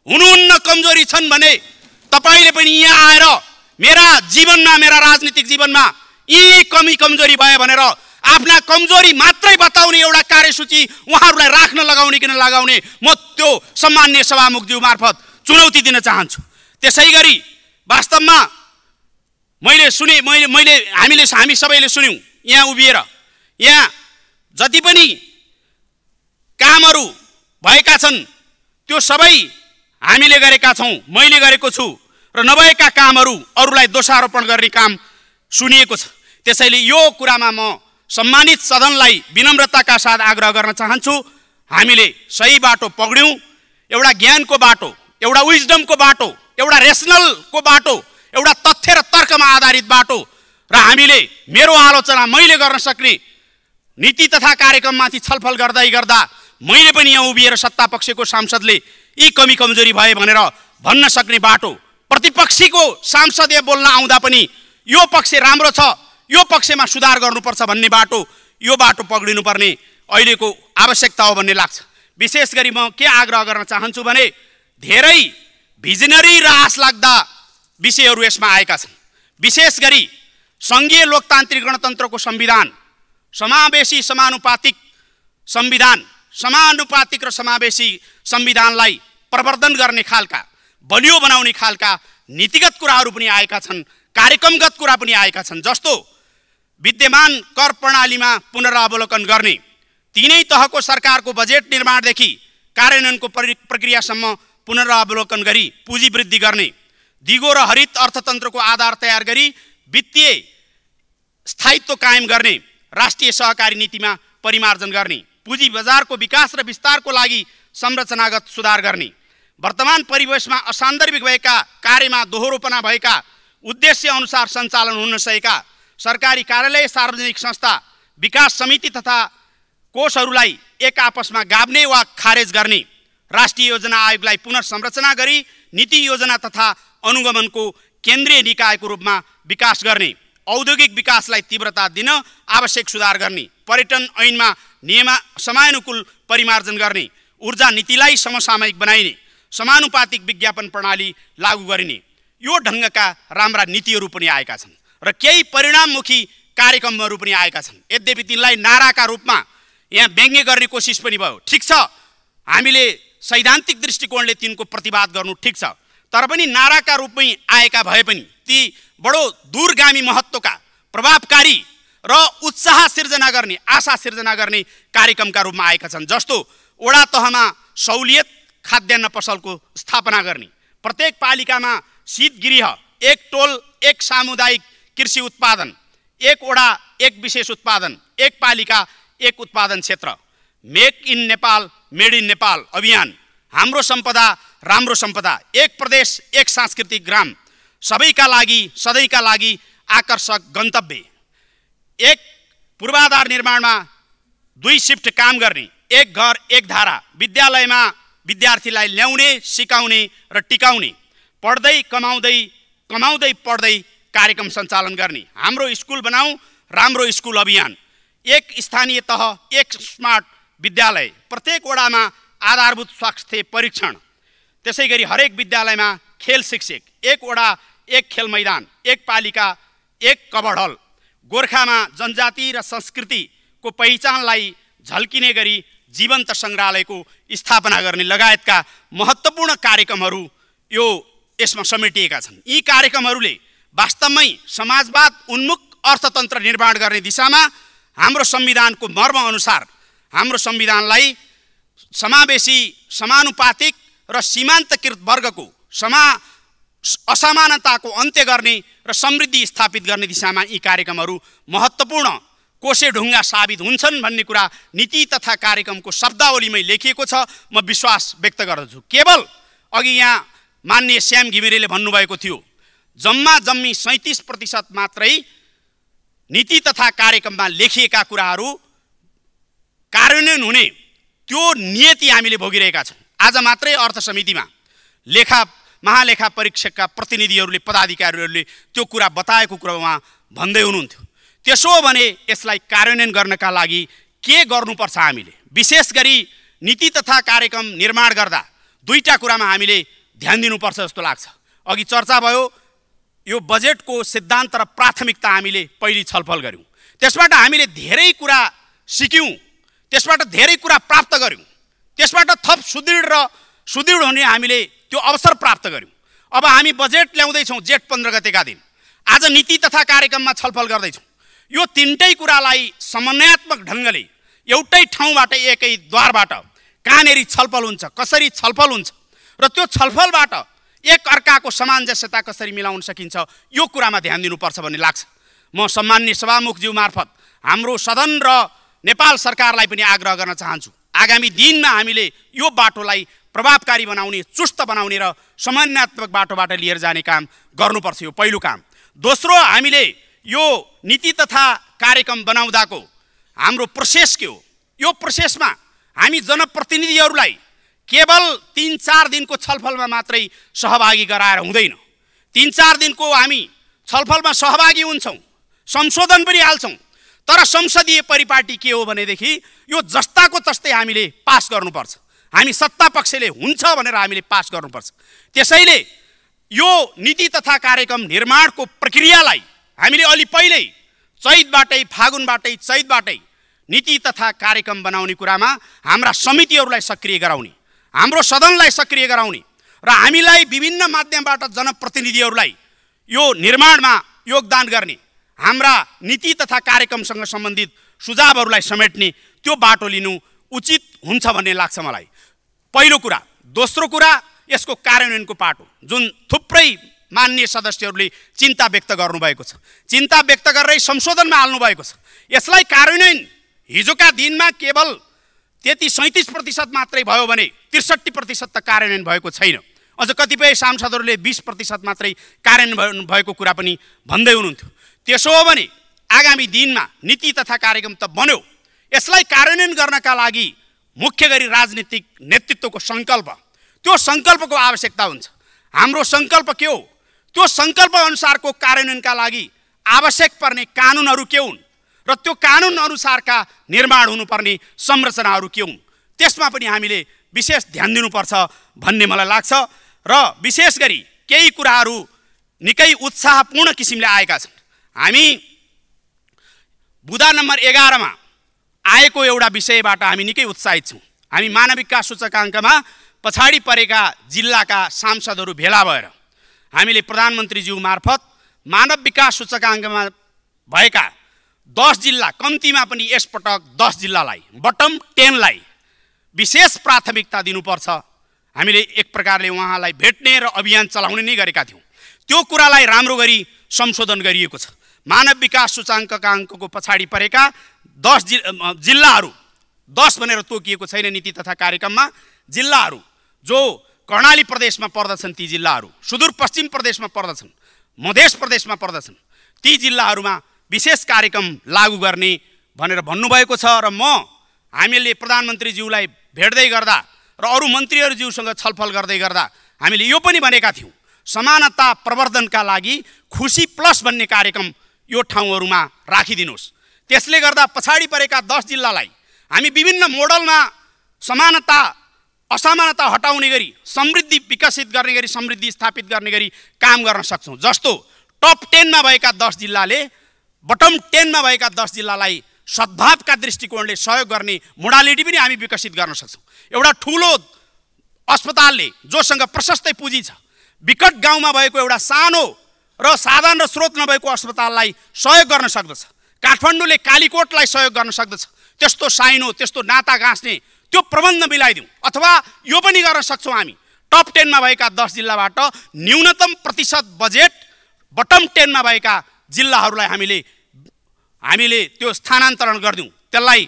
हुनुहुन्न। कमजोरी छन् भने तपाईँले पनि यहाँ आएर मेरा जीवनमा, मेरा राजनीतिक जीवनमा यी कमी कमजोरी भयो भनेर आफ्ना कमजोरी मात्रै बताउने एउटा कार्यसूची उहाँहरूलाई राख्न लगाउने कि नलगाउने म त्यो सम्माननीय सभामुखज्यू मार्फत चुनौती दिन चाहन्छु। त्यसै गरी वास्तवमा हामी सबैले सुन्यौँ यहाँ उभिएर, यहाँ जति पनि कामहरू भएका छन् त्यो सबै हामीले गरेका छौँ, मैले गरेको छु र नभएका कामहरू अरूलाई दोषारोपण गर्ने काम सुनिएको छ। त्यसैले यो कुरामा म सम्मानित सदनलाई विनम्रताका साथ आग्रह गर्न चाहन्छु, हामीले सही बाटो पक्ड्यौँ, एउटा ज्ञानको बाटो, एउटा विजडमको बाटो, एउटा रेसनलको बाटो, एउटा तथ्य र तर्कमा आधारित बाटो र हामीले मेरो आलोचना मैले गर्न सक्ने नीति तथा कार्यक्रममाथि छलफल गर्दै गर्दा मैले पनि यहाँ उभिएर सत्तापक्षको सांसदले यी कमी कमजोरी भए भनेर भन्न सक्ने बाटो, प्रतिपक्षीको सांसदले बोल्न आउँदा पनि यो पक्ष राम्रो छ, यो पक्षमा सुधार गर्नुपर्छ भन्ने बाटो, यो बाटो पक्डिनुपर्ने अहिलेको आवश्यकता हो भन्ने लाग्छ। विशेष गरी म के आग्रह गर्न चाहन्छु भने धेरै भिजनरी र आशलाग्दा विषयहरू यसमा आएका छन्। विशेष गरी सङ्घीय लोकतान्त्रिक गणतन्त्रको संविधान, समावेशी समानुपातिक संविधान, समानुपातिक र समावेशी संविधानलाई प्रवर्धन गर्ने खालका, बलियो बनाउने खालका नीतिगत कुराहरू पनि आएका छन्, कार्यक्रमगत कुरा पनि आएका छन्। जस्तो विद्यमान कर प्रणालीमा पुनरावलोकन गर्ने, तीनै तहको सरकारको बजेट निर्माणदेखि कार्यान्वयनको प्रक्रियासम्म पुनरावलोकन गरी पुँजी वृद्धि गर्ने, दिगो र हरित अर्थतन्त्रको आधार तयार गरी वित्तीय स्थायित्व कायम गर्ने, राष्ट्रिय सहकारी नीतिमा परिमार्जन गर्ने, पुँजी बजारको विकास र विस्तारको लागि संरचनागत सुधार गर्ने, वर्तमान परिवेशमा असान्दर्भिक भएका कार्यमा दोहोरोपना भएका उद्देश्य अनुसार सञ्चालन हुन सकेका सरकारी कार्यालय, सार्वजनिक संस्था, विकास समिति तथा कोषहरूलाई एक आपसमा गाभ्ने वा खारेज गर्ने, राष्ट्रिय योजना आयोगलाई पुनर्संरचना गरी नीति योजना तथा अनुगमनको केन्द्रीय निकायको रूपमा विकास गर्ने, औद्योगिक विकासलाई तीव्रता दिन आवश्यक सुधार गर्ने, पर्यटन ऐनमा समयानुकूल परिमार्जन गर्ने, ऊर्जा नीतिलाई समसामयिक बनाइने, समानुपातिक विज्ञापन प्रणाली लागू गरिने, यो ढङ्गका राम्रा नीतिहरू पनि आएका छन् र केही परिणाममुखी कार्यक्रमहरू पनि आएका छन्। यद्यपि तिनलाई नाराका रूपमा यहाँ व्यङ्ग्य गर्ने कोसिस पनि भयो। ठिक छ, हामीले सैद्धान्तिक दृष्टिकोणले तिनको प्रतिवाद गर्नु ठिक छ, तर पनि नाराका रूपमै आएका भए पनि ती बडो दूरगामी महत्त्वका, प्रभावकारी र उत्साह सिर्जना गर्ने, आशा सिर्जना गर्ने कार्यक्रमका रूपमा आएका छन्। जस्तो वडा तहमा सहुलियत खाद्यान्न पसलको स्थापना गर्ने, प्रत्येक पालिकामा शीतगृह, एक टोल एक सामुदायिक कृषि उत्पादन, एक वडा एक विशेष उत्पादन, एक पालिका एक उत्पादन क्षेत्र, make in Nepal made in Nepal अभियान, हाम्रो सम्पदा राम्रो सम्पदा, एक प्रदेश एक सांस्कृतिक ग्राम, सबैका लागि सधैँका लागि आकर्षक गन्तव्य, एक पूर्वाधार निर्माणमा 2 शिफ्ट काम गर्ने, एक घर एक धारा, विद्यालयमा विद्यार्थीलाई ल्याउने, सिकाउने र टिकाउने, पढ्दै कमाउँदै पढ्दै कार्यक्रम सञ्चालन गर्ने, हाम्रो स्कुल बनाऊ राम्रो स्कुल अभियान, एक स्थानीय तह एक स्मार्ट विद्यालय, प्रत्येक वडामा आधारभूत स्वास्थ्य परीक्षण, त्यसै गरी हरेक विद्यालयमा खेल शिक्षक, एक वडा एक खेल मैदान, एक पालिका एक कबड हल, गोर्खामा जनजाति र संस्कृतिको पहिचानलाई झल्किने गरी जीवन्त सङ्ग्रहालयको स्थापना गर्ने लगायतका महत्त्वपूर्ण कार्यक्रमहरू यो यसमा समेटिएका छन्। यी कार्यक्रमहरूले वास्तवमै समाजवाद उन्मुख अर्थतन्त्र निर्माण गर्ने दिशामा हाम्रो संविधानको मर्म अनुसार हाम्रो संविधानलाई समावेशी, समानुपातिक र सीमान्तकृत वर्गको असमानताको अन्त्य गर्ने र समृद्धि स्थापित गर्ने दिशामा यी कार्यक्रमहरू महत्त्वपूर्ण कोसेढुङ्गा साबित हुन्छन् भन्ने कुरा नीति तथा कार्यक्रमको शब्दावलीमै लेखिएको छ। म विश्वास व्यक्त गर्दछु। केवल अघि यहाँ माननीय श्याम घिमिरेले भन्नुभएको थियो, जम्मी 37% मात्रै नीति तथा कार्यक्रममा लेखिएका कुराहरू कार्यान्वयन हुने त्यो नियति हामीले भोगिरहेका छौँ। आज मात्रै अर्थ समितिमा महालेखा परीक्षकका प्रतिनिधिहरूले, पदाधिकारीहरूले त्यो कुरा बताएको कुरा उहाँ भन्दै हुनुहुन्थ्यो। त्यसो हो भने यसलाई कार्यान्वयन गर्नका लागि के गर्नुपर्छ हामीले? विशेष गरी नीति तथा कार्यक्रम निर्माण गर्दा दुईटा कुरामा हामीले ध्यान दिनुपर्छ जस्तो लाग्छ। अघि चर्चा भयो, यो बजेटको सिद्धान्त र प्राथमिकता हामीले पहिले छलफल गऱ्यौँ, त्यसबाट हामीले धेरै कुरा सिक्यौँ, त्यसबाट धेरै कुरा प्राप्त गऱ्यौँ, त्यसबाट थप सुदृढ हुने हामीले त्यो अवसर प्राप्त गऱ्यौँ। अब हामी बजेट ल्याउँदैछौँ जेठ 15 गतेका दिन, आज नीति तथा कार्यक्रममा छलफल गर्दैछौँ। यो तीनटै कुरालाई समन्वयात्मक ढङ्गले एउटै ठाउँबाट एकै द्वारबाट कहाँनेरि छलफल हुन्छ, कसरी छलफल हुन्छ र त्यो छलफलबाट एक अर्काको सामञ्जस्यता कसरी मिलाउन सकिन्छ, यो कुरामा ध्यान दिनुपर्छ भन्ने लाग्छ। म सम्माननीय सभामुखज्यू मार्फत हाम्रो सदन र नेपाल सरकारलाई पनि आग्रह गर्न चाहन्छु, आगामी दिनमा हामीले यो बाटोलाई प्रभावकारी बनाउने, चुस्त बनाउने र समन्वयात्मक बाटोबाट लिएर जाने काम गर्नुपर्छ। यो पहिलो काम। दोस्रो, हामीले यो नीति तथा कार्यक्रम बनाउँदाको हाम्रो प्रोसेस के हो? यो प्रोसेसमा हामी जनप्रतिनिधिहरूलाई केवल 3-4 दिनको छलफलमा मात्रै सहभागी गराएर हुँदैन। 3-4 दिनको हामी छलफलमा सहभागी हुन्छौँ, संशोधन पनि हाल्छौँ, तर संसदीय परिपाटी के हो भनेदेखि यो जस्ताको तस्तै हामीले पास गर्नुपर्छ। हामी सत्ता पक्षले हुन्छ भनेर हामीले पास गर्नुपर्छ। त्यसैले यो नीति तथा कार्यक्रम निर्माणको प्रक्रियालाई हामीले अलि पहिल्यै फागुनबाटै चैतबाटै नीति तथा कार्यक्रम बनाउने कुरामा हाम्रा समितिहरूलाई सक्रिय गराउने, हाम्रो सदनलाई सक्रिय गराउने र हामीलाई विभिन्न माध्यमबाट जनप्रतिनिधिहरूलाई यो निर्माणमा योगदान गर्ने, हाम्रा नीति तथा कार्यक्रमसँग सम्बन्धित सुझावहरूलाई समेट्ने त्यो बाटो लिनु उचित हुन्छ भन्ने लाग्छ मलाई। पहिलो कुरा। दोस्रो कुरा, यसको कार्यान्वयनको पाटो जुन थुप्रै माननीय सदस्यहरूले चिन्ता व्यक्त गर्नुभएको छ, चिन्ता व्यक्त गरेर संशोधनमा हाल्नुभएको छ। यसलाई कार्यान्वयन हिजोका दिनमा केवल त्यति 37% मात्रै भयो भने 63% त कार्यान्वयन भएको छैन। अझ कतिपय सांसदहरूले 20% मात्रै कार्यान्वयन भएको कुरा पनि भन्दै हुनुहुन्थ्यो। त्यसो हो भने आगामी दिनमा नीति तथा कार्यक्रम त बन्यो, यसलाई कार्यान्वयन गर्नका लागि मुख्य गरी राजनीतिक नेतृत्वको सङ्कल्प, त्यो सङ्कल्पको आवश्यकता हुन्छ। हाम्रो सङ्कल्प के हो? त्यो सङ्कल्प अनुसारको कार्यान्वयनका लागि आवश्यक पर्ने कानुनहरू के हुन् र त्यो कानुन अनुसारका निर्माण हुनुपर्ने संरचनाहरू के हुन्, त्यसमा पनि हामीले विशेष ध्यान दिनुपर्छ भन्ने मलाई लाग्छ। र विशेष गरी केही कुराहरू निकै उत्साहपूर्ण किसिमले आएका छन्। हामी बुँदा नम्बर 11 मा आएको एउटा विषयबाट हामी निकै उत्साहित छौँ। हामी मानव विकास सूचकाङ्कमा पछाडि परेका जिल्लाका सांसदहरू भेला भएर हामीले प्रधानमन्त्रीज्यू मार्फत मानव विकास सूचकाङ्कमा भएका 10 जिल्ला, कम्तीमा पनि यसपटक 10 जिल्लालाई, बटम 10 लाई विशेष प्राथमिकता दिनुपर्छ। हामीले एक प्रकारले उहाँलाई भेट्ने र अभियान चलाउने नै गरेका थियौँ। त्यो कुरालाई राम्रो गरी संशोधन गरिएको छ। मानव विकास सूचकाङ्कको पछाडि परेका 10 जिल्लाहरू, 10 भनेर तोकिएको छैन नीति तथा कार्यक्रममा, जिल्लाहरू जो कर्णाली प्रदेशमा पर्दछन्, ती जिल्लाहरू सुदूरपश्चिम प्रदेशमा पर्दछन्, मधेस प्रदेशमा पर्दछन्, ती जिल्लाहरूमा विशेष कार्यक्रम लागू गर्ने भनेर भन्नुभएको छ। र हामीले प्रधानमन्त्रीज्यूलाई भेट्दै गर्दा र अरू मन्त्रीहरूज्यूसँग छलफल गर्दै गर्दा हामीले यो पनि भनेका थियौँ, समानता प्रवर्धनका लागि खुसी प्लस भन्ने कार्यक्रम यो ठाउँहरूमा राखिदिनुहोस्। त्यसले गर्दा पछाडि परेका 10 जिल्लालाई हामी विभिन्न मोडलमा समानता असमानता हटाउने गरी, समृद्धि विकसित गर्ने गरी, समृद्धि स्थापित गर्ने गरी काम गर्न सक्छौँ। जस्तो टप 10 मा भएका 10 जिल्लाले बटम 10 मा भएका 10 जिल्लालाई सद्भावका दृष्टिकोणले सहयोग गर्ने मोडालिटी पनि हामी विकसित गर्न सक्छौँ। एउटा ठुलो अस्पतालले जोसँग प्रशस्तै पुँजी छ, विकट गाउँमा भएको एउटा सानो र साधन र स्रोत नभएको अस्पताललाई सहयोग गर्न सक्दछ। काठमाडौँले कालीकोटलाई सहयोग गर्न सक्दछ। त्यस्तो साइनो, त्यस्तो नाता गाँच्ने त्यो प्रबन्ध मिलाइदिउँ। अथवा यो पनि गर्न सक्छौँ, हामी टप 10 मा भएका 10 जिल्लाबाट न्यूनतम प्रतिशत बजेट बटम 10 मा भएका जिल्लाहरूलाई हामीले त्यो स्थानान्तरण गरिदिउँ, त्यसलाई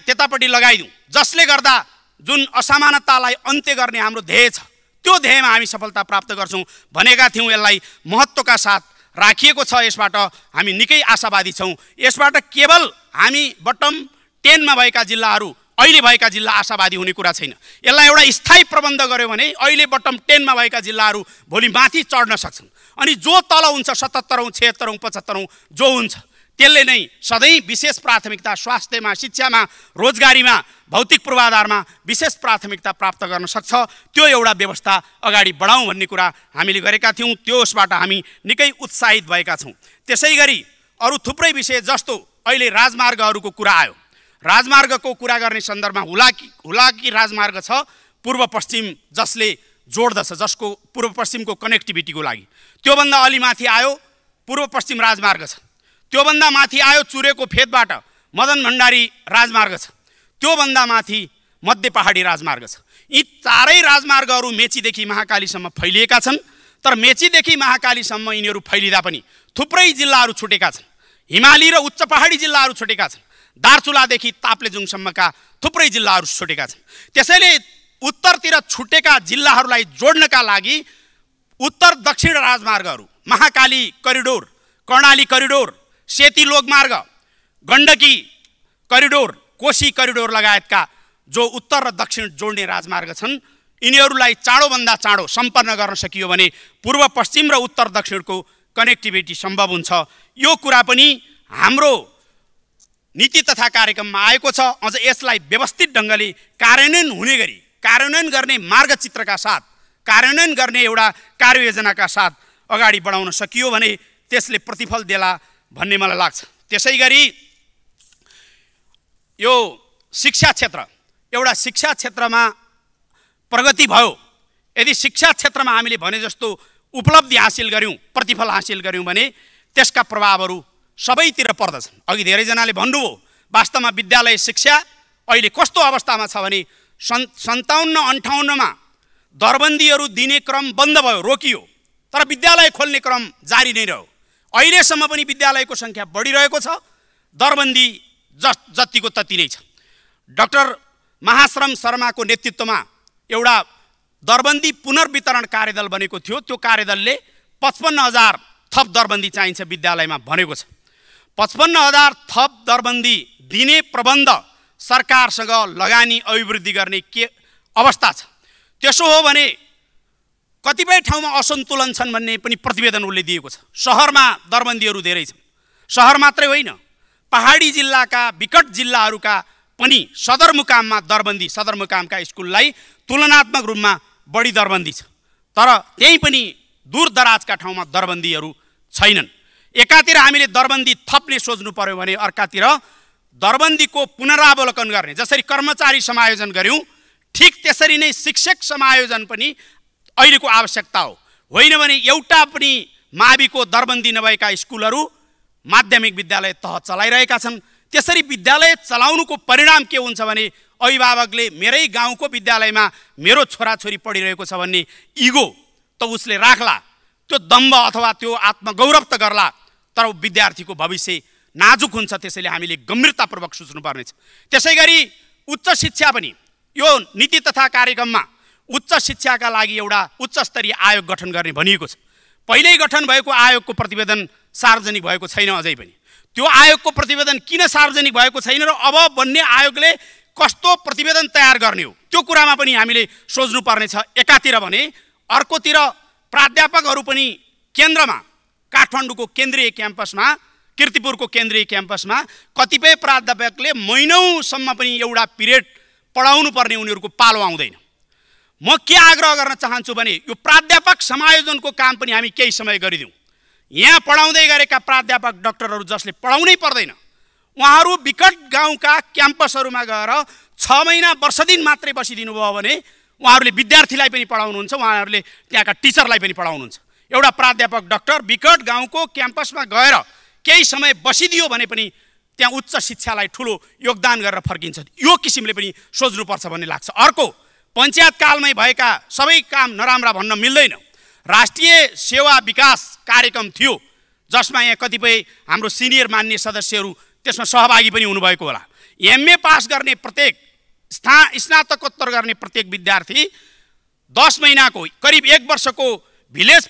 त्यतापट्टि लगाइदिउँ, जसले गर्दा जुन असमानतालाई अन्त्य गर्ने हाम्रो ध्येय छ, त्यो ध्येयमा हामी सफलता प्राप्त गर्छौँ भनेका थियौँ। यसलाई महत्त्वका साथ राखिएको छ। यसबाट हामी निकै आशावादी छौँ। यसबाट केवल हामी बटम 10 मा भएका जिल्लाहरू, अहिले भएका जिल्ला आशावादी हुने कुरा छैन। यसलाई एउटा स्थायी प्रबन्ध गर्यो भने अहिले बटम 10 मा भएका जिल्लाहरू भोलि माथि चढ्न सक्छन्। अनि जो तल हुन्छ 77औं 76औं 75औं जो हुन्छ त्यसले नै सधैँ विशेष प्राथमिकता स्वास्थ्यमा, शिक्षामा, रोजगारीमा, भौतिक पूर्वाधारमा विशेष प्राथमिकता प्राप्त गर्न सक्छ। त्यो एउटा व्यवस्था अगाडि बढाउँ भन्ने कुरा हामीले गरेका थियौँ। त्यसबाट हामी निकै उत्साहित भएका छौँ। त्यसैगरी अरू थुप्रै विषय जस्तो अहिले राजमार्गहरूको कुरा आयो। राजमार्गको कुरा गर्ने सन्दर्भमा हुलाकी राजमार्ग छ पूर्व पश्चिम, जसले जोड्दछ, जसको पूर्व पश्चिमको कनेक्टिभिटीको लागि। त्योभन्दा अलि माथि आयो पूर्व पश्चिम राजमार्ग छ। त्योभन्दा माथि आयो चुरेको फेदबाट मदन भण्डारी राजमार्ग छ। त्योभन्दा माथि मध्य पहाडी राजमार्ग छ। यी चारै राजमार्गहरू मेचीदेखि महाकालीसम्म फैलिएका छन्। तर मेचीदेखि महाकालीसम्म यिनीहरू फैलिँदा पनि थुप्रै जिल्लाहरू छुटेका छन्। हिमाली र उच्च पहाडी जिल्लाहरू छुटेका छन्। दार्चुलादेखि ताप्लेजुङसम्मका थुप्रै जिल्लाहरू छुटेका छन्। त्यसैले उत्तरतिर छुटेका जिल्लाहरूलाई जोड्नका लागि उत्तर दक्षिण राजमार्गहरू, महाकाली करिडोर, कर्णाली करिडोर, सेती लोकमार्ग, गण्डकी करिडोर, कोशी करिडोर लगायतका जो उत्तर र दक्षिण जोड्ने राजमार्ग छन् यिनीहरूलाई चाँडोभन्दा चाँडो सम्पन्न गर्न सकियो भने पूर्व पश्चिम र उत्तर दक्षिणको कनेक्टिभिटी सम्भव हुन्छ। यो कुरा पनि हाम्रो नीति तथा कार्यक्रममा आएको छ। अझ यसलाई व्यवस्थित ढङ्गले कार्यान्वयन हुने गरी, कार्यान्वयन गर्ने मार्गचित्रका साथ, कार्यान्वयन गर्ने एउटा कार्ययोजनाका साथ अगाडि बढाउन सकियो भने त्यसले प्रतिफल देला भन्ने मलाई लाग्छ। त्यसैगरी यो शिक्षा क्षेत्र, एउटा शिक्षा क्षेत्रमा प्रगति भयो, यदि शिक्षा क्षेत्रमा हामीले भने जस्तो उपलब्धि हासिल गर्यौँ, प्रतिफल हासिल गर्यौँ भने त्यसका प्रभावहरू सबैतिर पर्दछन्। अघि धेरैजनाले भन्नुभयो वास्तवमा विद्यालय शिक्षा अहिले कस्तो अवस्थामा छ भने 57-58मा दरबन्दीहरू दिने क्रम बन्द भयो, रोकियो, तर विद्यालय खोल्ने क्रम जारी नै रह्यो। अहिलेसम्म पनि विद्यालयको सङ्ख्या बढिरहेको छ, दरबन्दी जतिको तति नै छ। डाक्टर महाश्रम शर्माको नेतृत्वमा एउटा दरबन्दी पुनर्वितरण कार्यदल बनेको थियो। त्यो कार्यदलले 55,000 थप दरबन्दी चाहिन्छ विद्यालयमा भनेको छ। 55,000 थप दरबन्दी दिने प्रबन्ध सरकारसँग लगानी अभिवृद्धि गर्ने के अवस्था छ? त्यसो हो भने कतिपय ठाउँमा असन्तुलन छन् भन्ने पनि प्रतिवेदन उसले दिएको छ। सहरमा दरबन्दीहरू धेरै छन्। सहर मात्रै होइन, पहाडी जिल्लाका विकट जिल्लाहरूका पनि सदरमुकाममा दरबन्दी, सदरमुकामका स्कुललाई तुलनात्मक रूपमा बढी दरबन्दी छ। तर त्यही पनि दूरदराजका ठाउँमा दरबन्दीहरू छैनन्। एकातिर हामीले दरबन्दी थप्ने सोच्नु पर्यो भने अर्कातिर दरबन्दीको पुनरावलोकन गर्ने, जसरी कर्मचारी समायोजन गर्यौँ ठिक त्यसरी नै शिक्षक समायोजन पनि अहिलेको आवश्यकता हो। होइन भने एउटा पनि माविको दरबन्दी नभएका स्कुलहरू माध्यमिक विद्यालय तह चलाइरहेका छन्। त्यसरी विद्यालय चलाउनुको परिणाम के हुन्छ भने अभिभावकले मेरै गाउँको विद्यालयमा मेरो छोराछोरी पढिरहेको छ भन्ने इगो त उसले राख्ला, त्यो दम्भ अथवा त्यो आत्मगौरव त गर्ला, तर विद्यार्थीको भविष्य नाजुक हुन्छ। त्यसैले हामीले गम्भीरतापूर्वक सोच्नुपर्नेछ। त्यसै गरी उच्च शिक्षा पनि यो नीति तथा कार्यक्रममा उच्च शिक्षाका लागि एउटा उच्च स्तरीय आयोग गठन गर्ने भनिएको छ। पहिल्यै गठन भएको आयोगको प्रतिवेदन सार्वजनिक भएको छैन अझै पनि। त्यो आयोगको प्रतिवेदन किन सार्वजनिक भएको छैन र अब बन्ने आयोगले कस्तो प्रतिवेदन तयार गर्ने हो त्यो कुरामा पनि हामीले सोच्नुपर्ने छ एकातिर भने। अर्कोतिर प्राध्यापकहरू पनि केन्द्रमा, काठमाडौँको केन्द्रीय क्याम्पसमा, किर्तिपुरको केन्द्रीय क्याम्पसमा कतिपय प्राध्यापकले महिनौसम्म पनि एउटा पिरियड पढाउनु पर्ने उनीहरूको पालो आउँदैन। म के आग्रह गर्न चाहन्छु भने यो प्राध्यापक समायोजनको काम पनि हामी केही समय गरिदिउँ। यहाँ पढाउँदै गरेका प्राध्यापक डाक्टरहरू जसले पढाउनै पर्दैन, उहाँहरू विकट गाउँका क्याम्पसहरूमा गएर 6 महिना वर्ष दिन मात्रै बसिदिनु भयो भने उहाँहरूले विद्यार्थीलाई पनि पढाउनुहुन्छ, उहाँहरूले त्यहाँका टिचरलाई पनि पढाउनुहुन्छ। एउटा प्राध्यापक डाक्टर विकट गाउँको क्याम्पसमा गएर केही समय बसिदियो भने पनि त्यहाँ उच्च शिक्षालाई ठुलो योगदान गरेर फर्किन्छ। यो किसिमले पनि सोच्नुपर्छ भन्ने लाग्छ। अर्को, पञ्चायत कालमै भएका सबै काम नराम्रा भन्न मिल्दैन। राष्ट्रिय सेवा विकास कार्यक्रम थियो जसमा यहाँ कतिपय हाम्रो सिनियर मान्य सदस्यहरू त्यसमा सहभागी पनि हुनुभएको होला। एमए पास गर्ने प्रत्येक स्नातकोत्तर गर्ने प्रत्येक विद्यार्थी 10 महिनाको करिब 1 वर्षको भिलेज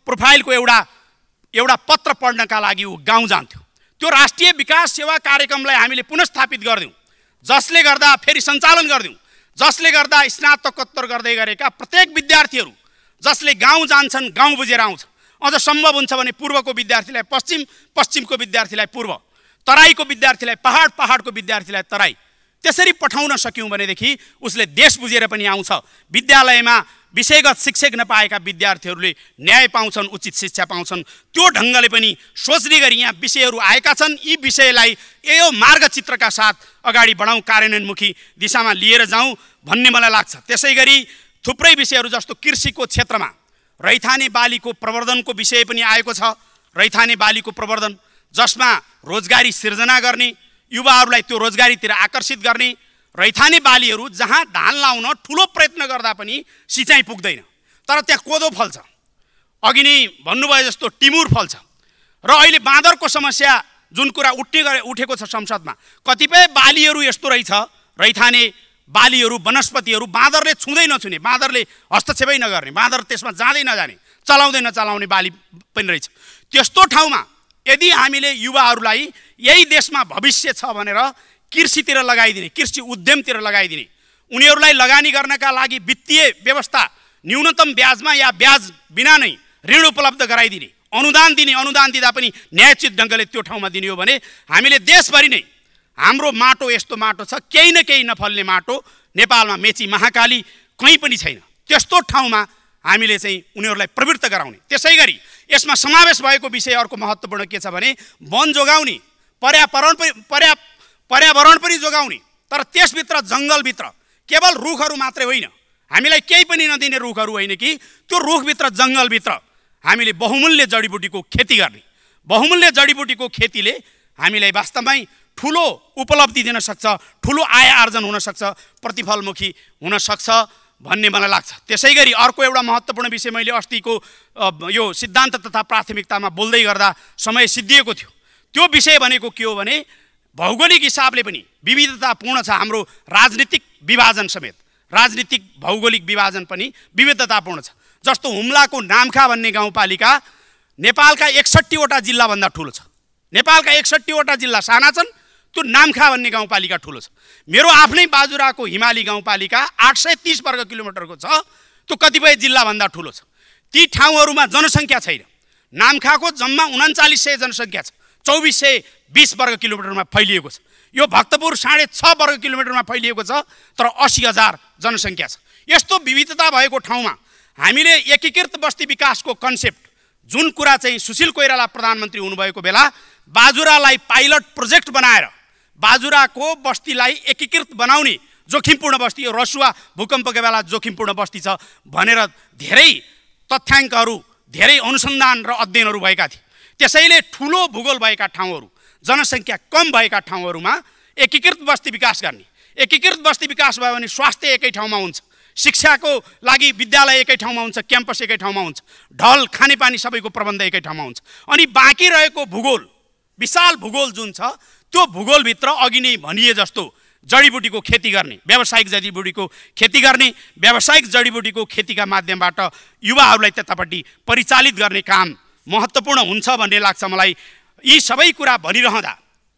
प्रोफाइलको एउटा पत्र पढ्नका लागि ऊ गाउँ जान्थ्यो। त्यो राष्ट्रिय विकास सेवा कार्यक्रमलाई हामीले पुनर्स्थापित गर्दियौँ, जसले गर्दा फेरि सञ्चालन गर्दियौँ, जसले गर्दा स्नातकोत्तर गर्दै गरेका प्रत्येक विद्यार्थीहरू जसले गाउँ जान्छन् गाउँ बुझेर आउँछ। अझ सम्भव हुन्छ भने पूर्वको विद्यार्थीलाई पश्चिम, पश्चिमको विद्यार्थीलाई पूर्व, तराईको विद्यार्थीलाई पहाड, पहाडको विद्यार्थीलाई तराई, त्यसरी पठाउन सक्यौँ भनेदेखि उसले देश बुझेर पनि आउँछ। विद्यालयमा विषयगत शिक्षक नपाएका विद्यार्थीहरूले न्याय पाउँछन्, उचित शिक्षा पाउँछन्। त्यो ढङ्गले पनि सोच्ने गरी यहाँ विषयहरू आएका छन्। यी विषयलाई यो मार्गचित्रका साथ अगाडि बढाउँ, कार्यान्वयनमुखी दिशामा लिएर जाउँ भन्ने मलाई लाग्छ। त्यसै गरी थुप्रै विषयहरू जस्तो कृषिको क्षेत्रमा रैथाने बालीको प्रवर्धनको विषय पनि आएको छ। रैथाने बालीको प्रवर्धन जसमा रोजगारी सिर्जना गर्ने, युवाहरूलाई त्यो रोजगारीतिर आकर्षित गर्ने। रैथाने बालीहरू जहाँ धान लाउन ठुलो प्रयत्न गर्दा पनि सिँचाइ पुग्दैन, तर त्यहाँ कोदो फल्छ, अघि नै भन्नुभयो जस्तो टिमुर फल्छ। र अहिले बाँदरको समस्या जुन कुरा उठेको छ संसदमा, कतिपय बालीहरू यस्तो रहेछ, रैथाने बालीहरू, वनस्पतिहरू बाँदरले छुँदै नछुने, बाँदरले हस्तक्षेपै नगर्ने, बाँदर त्यसमा जाँदै नजाने, चलाउँदै नचलाउने बाली पनि रहेछ। त्यस्तो ठाउँमा यदि हामीले युवाहरूलाई यही देशमा भविष्य छ भनेर कृषितिर लगाइदिने, कृषि उद्यमतिर लगाइदिने, उनीहरूलाई लगानी गर्नका लागि वित्तीय व्यवस्था न्यूनतम ब्याजमा या ब्याज बिना नै ऋण उपलब्ध गराइदिने, अनुदान दिने, अनुदान दिँदा पनि न्यायोचित ढङ्गले त्यो ठाउँमा दिने हो भने हामीले देशभरि नै हाम्रो माटो यस्तो माटो छ, केही न केही नफल्ने माटो नेपालमा मेची, महाकाली कहीँ पनि छैन। त्यस्तो ठाउँमा हामीले चाहिँ उनीहरूलाई प्रवृत्त गराउने। त्यसै गरी यसमा समावेश भएको विषय अर्को महत्त्वपूर्ण के छ भने वन जोगाउने, पर्यावरण पनि जोगाउने, तर त्यसभित्र जङ्गलभित्र केवल रुखहरू मात्रै होइन, हामीलाई केही पनि नदिने रुखहरू होइन कि त्यो रुखभित्र जङ्गलभित्र हामीले बहुमूल्य जडीबुटीको खेती गर्ने। बहुमूल्य जडीबुटीको खेतीले हामीलाई वास्तवमै ठुलो उपलब्धि दिन सक्छ, ठुलो आय आर्जन हुन सक्छ, प्रतिफलमुखी हुन सक्छ भन्ने मलाई लाग्छ। त्यसै गरी अर्को एउटा महत्त्वपूर्ण विषय मैले अस्तिको यो सिद्धान्त तथा प्राथमिकतामा बोल्दै गर्दा समय सिद्धिएको थियो। त्यो विषय भनेको के हो भने भौगोलिक हिसाबले पनि विविधतापूर्ण छ हाम्रो राजनीतिक विभाजन समेत, राजनीतिक भौगोलिक विभाजन पनि विविधतापूर्ण छ। जस्तो हुम्लाको नामखा भन्ने गाउँपालिका नेपालका 61वटा जिल्लाभन्दा ठुलो छ। नेपालका 61वटा जिल्ला साना छन्, त्यो नामखा भन्ने गाउँपालिका ठुलो छ। मेरो आफ्नै बाजुराको हिमाली गाउँपालिका 830 वर्ग किलोमिटरको छ, त्यो कतिपय जिल्लाभन्दा ठुलो छ। ती ठाउँहरूमा जनसङ्ख्या छैन। नामखाको जम्मा 3900 जनसङ्ख्या छ, 2420 वर्ग किलोमिटरमा फैलिएको छ। यो भक्तपुर 6.5 वर्ग किलोमिटरमा फैलिएको छ, तर 80,000 जनसङ्ख्या छ। यस्तो विविधता भएको ठाउँमा हामीले एकीकृत बस्ती विकासको कन्सेप्ट, जुन कुरा चाहिँ सुशील कोइराला प्रधानमन्त्री हुनुभएको बेला बाजुरालाई पाइलट प्रोजेक्ट बनाएर बाजुराको बस्तीलाई एकीकृत बनाउने, जोखिमपूर्ण बस्ती, यो रसुवा भूकम्पको बेला जोखिमपूर्ण बस्ती छ भनेर धेरै तथ्याङ्कहरू, धेरै अनुसन्धान र अध्ययनहरू भएका थिए। त्यसैले ठुलो भूगोल भएका ठाउँहरू, जनसङ्ख्या कम भएका ठाउँहरूमा एकीकृत बस्ती विकास गर्ने। एकीकृत बस्ती विकास भयो भने स्वास्थ्य एकै ठाउँमा हुन्छ, शिक्षाको लागि विद्यालय एकै ठाउँमा हुन्छ, क्याम्पस एकै ठाउँमा हुन्छ, ढल खानेपानी सबैको प्रबन्ध एकै ठाउँमा हुन्छ। अनि बाँकी रहेको भूगोल, विशाल भूगोल जुन छ, त्यो भूगोलभित्र अघि नै भनिए जस्तो जडीबुटीको खेती गर्ने, व्यावसायिक जडीबुटीको खेती गर्ने, व्यावसायिक जडीबुटीको खेतीका माध्यमबाट युवाहरूलाई त्यतापट्टि परिचालित गर्ने काम महत्त्वपूर्ण हुन्छ भन्ने लाग्छ मलाई। यी सबै कुरा भनिरहँदा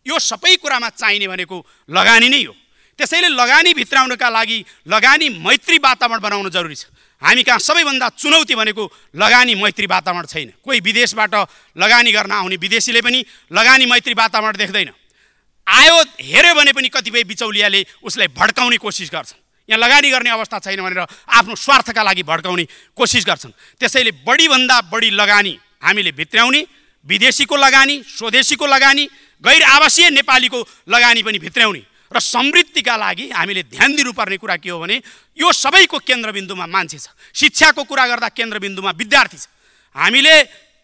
यो सबै कुरामा चाहिने भनेको लगानी नै हो। त्यसैले लगानी भित्राउनका लागि लगानी मैत्री वातावरण बनाउन जरुरी छ। हामी कहाँ सबैभन्दा चुनौती भनेको लगानी मैत्री वातावरण छैन। कोही विदेशबाट लगानी गर्न आउने विदेशीले पनि लगानी मैत्री वातावरण देख्दैन। आयो हेऱ्यो भने पनि कतिपय बिचौलियाले उसलाई भड्काउने कोसिस गर्छन्। यहाँ लगानी गर्ने अवस्था छैन भनेर आफ्नो स्वार्थका लागि भड्काउने कोसिस गर्छन्। त्यसैले बढीभन्दा बढी लगानी हामीले भित्राउने, विदेशीको लगानी, स्वदेशीको लगानी, गैर आवासीय नेपालीको लगानी पनि भित्राउने र समृद्धिका लागि हामीले ध्यान दिनुपर्ने कुरा के हो भने यो सबैको केन्द्रबिन्दुमा मान्छे छ। शिक्षाको कुरा गर्दा केन्द्रबिन्दुमा विद्यार्थी छ। हामीले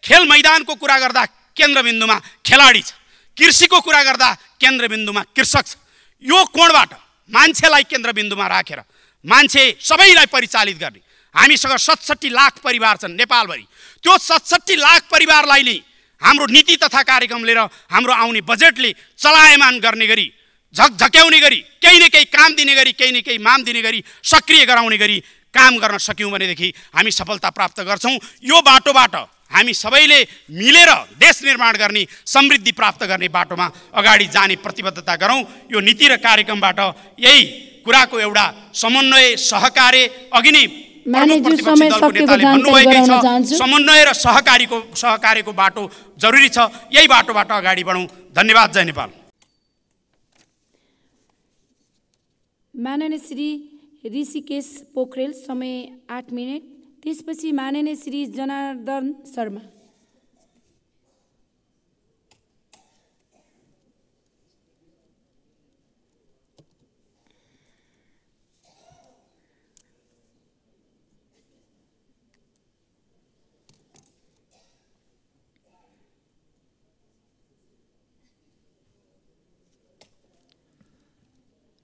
खेल मैदानको कुरा गर्दा केन्द्रबिन्दुमा खेलाडी छ। कृषिको कुरा गर्दा केन्द्रबिन्दुमा कृषक छ। यो कोणबाट मान्छेलाई केन्द्रबिन्दुमा राखेर मान्छे सबैलाई परिचालित गर्ने, हामीसँग 67 लाख परिवार छन् नेपालभरि। त्यो 67 लाख परिवारलाई नै हाम्रो नीति तथा कार्यक्रम लिएर हाम्रो आउने बजेटले चलायमान गर्ने गरी, झकझक्याउने गरी, केही न केही काम दिने गरी, केही न केही माम दिने गरी, सक्रिय गराउने गरी काम गर्न सक्यौँ भनेदेखि हामी सफलता प्राप्त गर्छौँ। यो बाटोबाट हामी सबैले मिलेर देश निर्माण गर्ने, समृद्धि प्राप्त गर्ने बाटोमा अगाडि जाने प्रतिबद्धता गरौँ। यो नीति र कार्यक्रमबाट यही कुराको एउटा समन्वय, सहकार्य, अघि नै माननीयज्यू समय सकिएको जानकारी गराउन चाहन्छु। समन्वय र सहकार्यको बाटो जरुरी छ। यही बाटोबाट अगाडि बढौँ। धन्यवाद। जय नेपाल। माननीय श्री ऋषिकेश पोखरेल, समय 8 मिनट। त्यसपछि माननीय श्री जनार्दन शर्मा।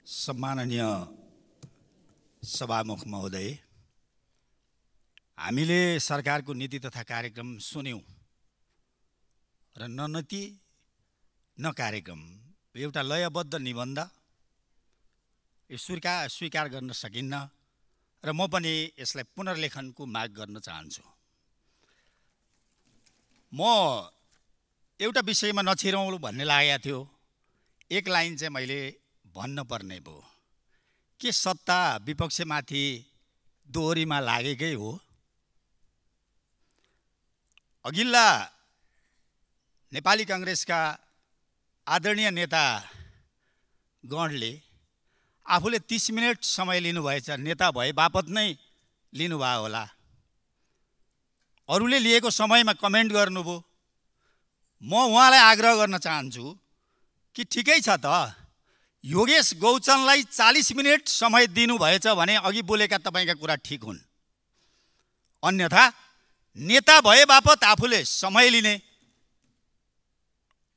सम्माननीय सभामुख महोदय, हामीले सरकारको नीति तथा कार्यक्रम सुन्यौँ र न नीति न कार्यक्रम, एउटा लयबद्ध निबन्ध यो स्वीकार गर्न सकिन्न र म पनि यसलाई पुनर्लेखनको माग गर्न चाहन्छु। म एउटा विषयमा नछिरौँ भन्ने लागेको थियो। एक लाइन चाहिँ मैले भन्न पर्ने भयो। के सत्ता विपक्षमाथि दोहोरीमा लागेकै हो? अघिल्ला नेपाली कांग्रेसका आदरणीय नेता गणले आफूले 30 मिनट समय लिनुभएछ, नेता भए बापत नै लिनुभयो होला। अरूले लिएको समयमा कमेन्ट गर्नुभयो। म उहाँलाई आग्रह गर्न चाहन्छु कि ठिकै छ त, योगेश गौचनलाई 40 मिनट समय दिनुभएछ भने अघि बोलेका तपाईँका कुरा ठिक हुन्। अन्यथा नेता भए बापत आफूले समय लिने,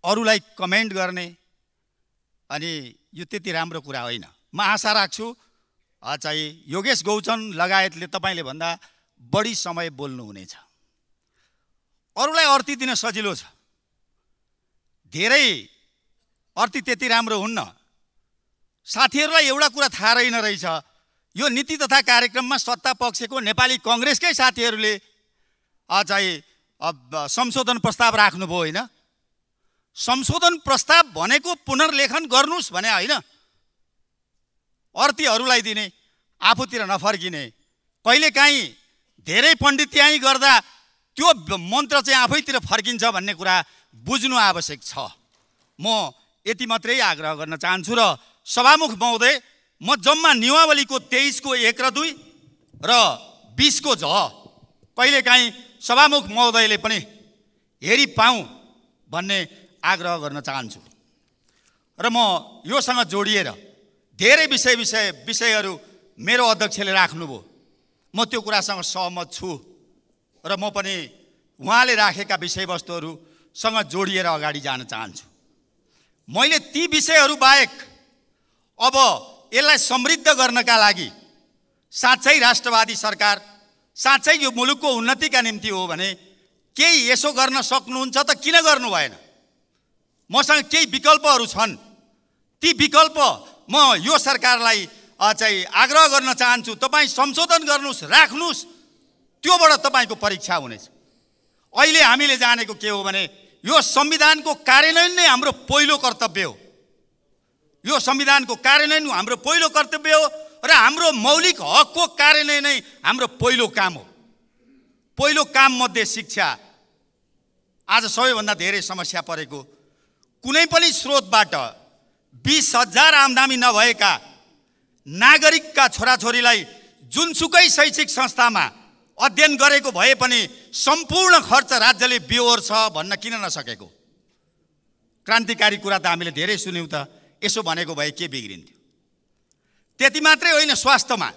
अरूलाई कमेन्ट गर्ने, अनि यो त्यति राम्रो कुरा होइन। म आशा राख्छु चाहिँ योगेश गौचन लगायतले तपाईँले भन्दा बढी समय बोल्नुहुनेछ। अरूलाई अर्थी दिन सजिलो छ, धेरै अर्थी त्यति राम्रो हुन्न। साथीहरूलाई एउटा कुरा थाहा रहेन रहेछ, यो नीति तथा कार्यक्रममा सत्ता पक्षको नेपाली कांग्रेसकै साथीहरूले चाहिँ संशोधन प्रस्ताव राख्नुभयो होइन। संशोधन प्रस्ताव भनेको पुनर्लेखन गर्नुस् भने होइन, अर्थीहरूलाई दिने, आफूतिर नफर्किने। कहिलेकाहीँ धेरै पण्डित्याइ गर्दा त्यो मन्त्र चाहिँ आफैतिर फर्किन्छ भन्ने कुरा बुझ्नु आवश्यक छ। म यति मात्रै आग्रह गर्न चाहन्छु। र सभामुख महोदय, म जम्मा नियमावलीको 23 को 1 र 2 र 20 को झ कहिलेकाहीँ सभामुख महोदयले पनि हेरी पाऊँ भन्ने आग्रह गर्न चाहन्छु। र म योसँग जोडिएर धेरै विषयहरू मेरो अध्यक्षले राख्नुभयो, म त्यो कुरासँग सहमत छु र म पनि उहाँले राखेका विषयवस्तुहरूसँग जोडिएर अगाडि जान चाहन्छु। मैले ती विषयहरू बाहेक अब यसलाई समृद्ध गर्नका लागि साँच्चै राष्ट्रवादी सरकार, साँच्चै यो मुलुकको उन्नतिका निम्ति हो भने केही यसो गर्न सक्नुहुन्छ त किन गर्नु भएन? मसँग केही विकल्पहरू छन्। ती विकल्प म यो सरकारलाई चाहिँ आग्रह गर्न चाहन्छु, तपाईँ संशोधन गर्नुहोस्, राख्नुहोस्, त्योबाट तपाईँको परीक्षा हुनेछ। अहिले हामीले जानेको के हो भने यो संविधानको कार्यान्वयन नै हाम्रो पहिलो कर्तव्य हो। यो संविधानको कार्यान्वयन हाम्रो पहिलो कर्तव्य हो र हाम्रो मौलिक हकको कार्यान्वयन नै हाम्रो पहिलो काम हो। पहिलो काम मध्ये शिक्षा आज सबैभन्दा धेरै समस्या परेको। कुनै पनि स्रोतबाट 20,000 आम्दानी नभएका नागरिकका छोराछोरीलाई जुनसुकै शैक्षिक संस्थामा अध्ययन गरेको भए पनि सम्पूर्ण खर्च राज्यले बेहोर छ भन्न किन नसकेको? क्रान्तिकारी कुरा त हामीले धेरै सुन्यौँ त। यसो भनेको भए के बिग्रिन्थ्यो? त्यति मात्रै होइन, स्वास्थ्यमा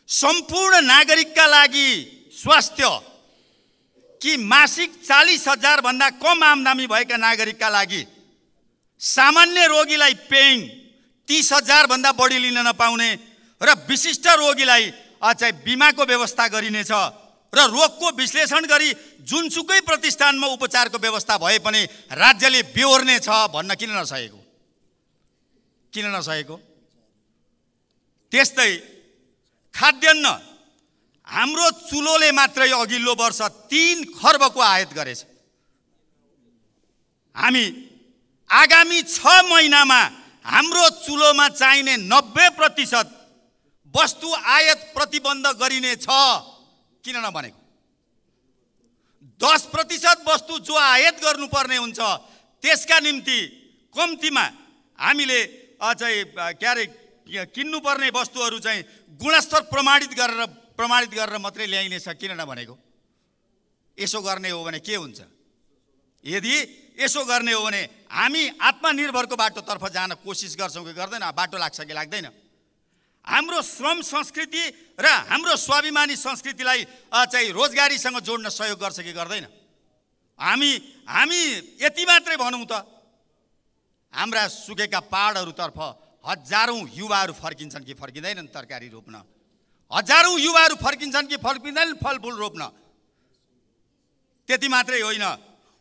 सम्पूर्ण नागरिकका लागि स्वास्थ्य कि मासिक 40,000 भन्दा कम आम्दानी भएका नागरिकका लागि सामान्य रोगीलाई पेइङ 30,000 भन्दा बढी लिन नपाउने र विशिष्ट रोगीलाई चाहिँ बिमाको व्यवस्था गरिनेछ र रोगको विश्लेषण गरी जुनसुकै प्रतिष्ठानमा उपचारको व्यवस्था भए पनि राज्यले बेहोर्ने छ भन्न किन नसकेको? किन नसकेको? त्यस्तै खाद्यान्न, हाम्रो चुलोले मात्रै अघिल्लो वर्ष 3 खर्बको आयात गरेछ। हामी आगामी 6 महिनामा हाम्रो चुलोमा चाहिने 90% वस्तु आयात प्रतिबन्ध गरिनेछ। किन नभनेको? 10% वस्तु जो आयात गर्नुपर्ने हुन्छ त्यसका निम्ति कम्तीमा हामीले चाहिँ के अरे किन्नुपर्ने वस्तुहरू चाहिँ गुणस्तर प्रमाणित गरेर मात्रै ल्याइनेछ। किन नभनेको? यसो गर्ने हो भने के हुन्छ? यदि यसो गर्ने हो भने हामी आत्मनिर्भरको बाटोतर्फ जान कोसिस गर्छौँ कि गर्दैन? बाटो लाग्छ कि लाग्दैन? हाम्रो श्रम संस्कृति र हाम्रो स्वाभिमानी संस्कृतिलाई चाहिँ रोजगारीसँग जोड्न सहयोग गर्छ कि गर्दैन? हामी यति मात्रै भनौँ त, हाम्रा सुकेका पहाडहरूतर्फ हजारौँ युवाहरू फर्किन्छन् कि फर्किँदैनन् तरकारी रोप्न? हजारौँ युवाहरू फर्किन्छन् कि फर्किँदैनन् फलफुल रोप्न? त्यति मात्रै होइन,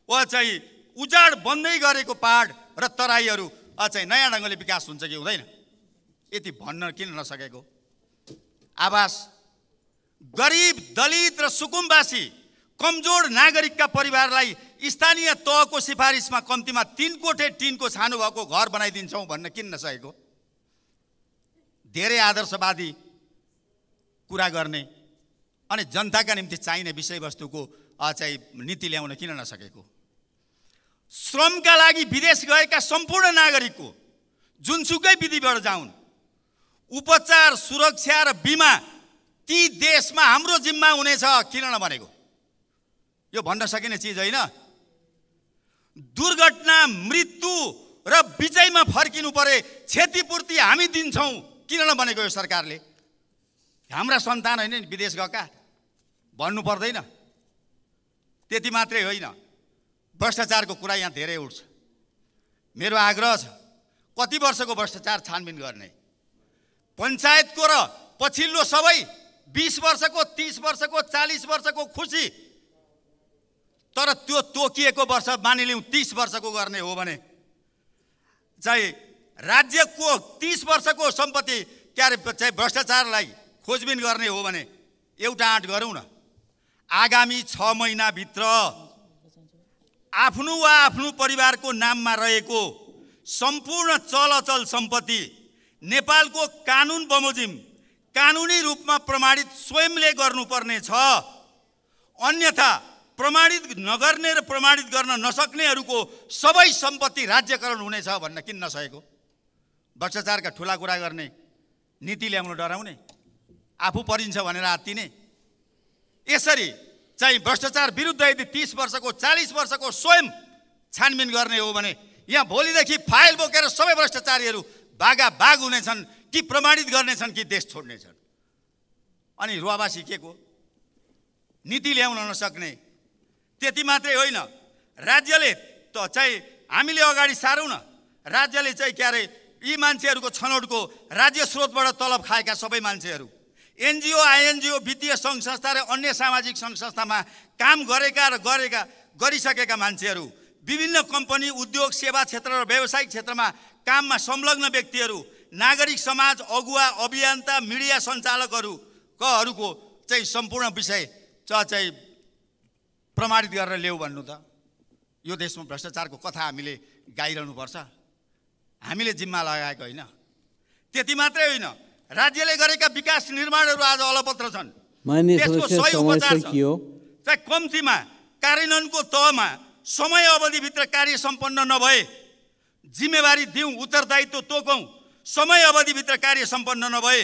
चाहिँ उजाड बन्दै गरेको पहाड र तराईहरू चाहिँ नयाँ ढङ्गले विकास हुन्छ कि हुँदैन? यति भन्न किन नसकेको? आवास गरिब, दलित र सुकुम्बासी कमजोर नागरिकका परिवारलाई स्थानीय तहको सिफारिसमा कम्तीमा 3 कोठे टिनको छानो भएको घर बनाइदिन्छौँ भन्न किन नसकेको? धेरै आदर्शवादी कुरा गर्ने अनि जनताका निम्ति चाहिने विषयवस्तुको चाहिँ नीति ल्याउन किन नसकेको? श्रमका लागि विदेश गएका सम्पूर्ण नागरिकको जुनसुकै विधिबाट जाउन्, उपचार, सुरक्षा र बिमा ती देशमा हाम्रो जिम्मा हुनेछ। किन नभनेको? यो भन्न सकिने चिज होइन। दुर्घटना, मृत्यु र विजयमा फर्किनु परे क्षतिपूर्ति हामी दिन्छौँ। किन नभनेको? यो सरकारले हाम्रा सन्तान होइन विदेश गएका भन्नु पर्दैन? त्यति मात्रै होइन, भ्रष्टाचारको कुरा यहाँ धेरै उठ्छ। मेरो आग्रह छ, कति वर्षको भ्रष्टाचार छानबिन गर्ने? पञ्चायतको र पछिल्लो सबै 20 वर्षको, 30 वर्षको, 40 वर्षको खुसी, तर त्यो तोकिएको वर्ष मानिलिउँ 30 वर्षको गर्ने हो भने चाहिँ राज्यको 30 वर्षको सम्पत्ति के अरे चाहिँ भ्रष्टाचारलाई खोजबिन गर्ने हो भने एउटा आँट गरौँ न। आगामी 6 महिनाभित्र आफ्नो वा आफ्नो परिवारको नाममा रहेको सम्पूर्ण चलअचल सम्पत्ति नेपालको कानुन बमोजिम कानुनी रूपमा प्रमाणित स्वयंले गर्नुपर्ने छ। अन्यथा प्रमाणित नगर्ने र प्रमाणित गर्न नसक्नेहरूको सबै सम्पत्ति राज्यकरण हुनेछ भन्न किन नसकेको? भ्रष्टाचारका ठुला कुरा गर्ने, नीति ल्याउन डराउने, आफू परिन्छ भनेर आत्तिने। यसरी चाहिँ भ्रष्टाचार विरुद्ध यदि 30 वर्षको 40 वर्षको स्वयं छानबिन गर्ने हो भने यहाँ भोलिदेखि फाइल बोकेर सबै भ्रष्टाचारीहरू भागाभाग हुनेछन् कि प्रमाणित गर्नेछन् कि देश छोड्नेछन्। अनि रुवाबासी के को? नीति ल्याउन नसक्ने। त्यति मात्रै होइन, राज्यले त चाहिँ हामीले अगाडि सारौँ न, राज्यले चाहिँ के अरे यी मान्छेहरूको छनौटको राज्य स्रोतबाट तलब खाएका सबै मान्छेहरू, एनजिओ, आइएनजिओ, वित्तीय सङ्घ संस्था र अन्य सामाजिक सङ्घ संस्थामा काम गरिसकेका मान्छेहरू, विभिन्न कम्पनी, उद्योग, सेवा क्षेत्र र व्यावसायिक क्षेत्रमा काममा संलग्न व्यक्तिहरू, नागरिक समाज, अगुवा, अभियन्ता, मिडिया सञ्चालकहरूको चाहिँ सम्पूर्ण विषय चाहिँ प्रमाणित गरेर ल्याऊ भन्नु त? यो देशमा भ्रष्टाचारको कथा हामीले गाइरहनुपर्छ? हामीले जिम्मा लगाएको होइन। त्यति मात्रै होइन, राज्यले गरेका विकास निर्माणहरू आज अलपत्र छन्। त्यसको सही उपचार चाहिँ कम्तीमा कार्यान्वयनको तहमा समय अवधिभित्र कार्य सम्पन्न नभए जिम्मेवारी दिउँ, उत्तरदायित्व तोकौँ। समय अवधिभित्र कार्य सम्पन्न नभए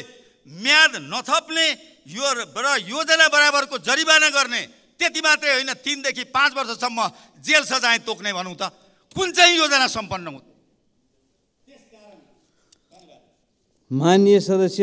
म्याद नथप्ने र योजना बराबरको जरिवाना गर्ने। त्यति मात्रै होइन, 3 देखि 5 वर्षसम्म जेल सजाय तोक्ने भनौँ त? कुन चाहिँ योजना सम्पन्न हुँ? माननीय सदस्य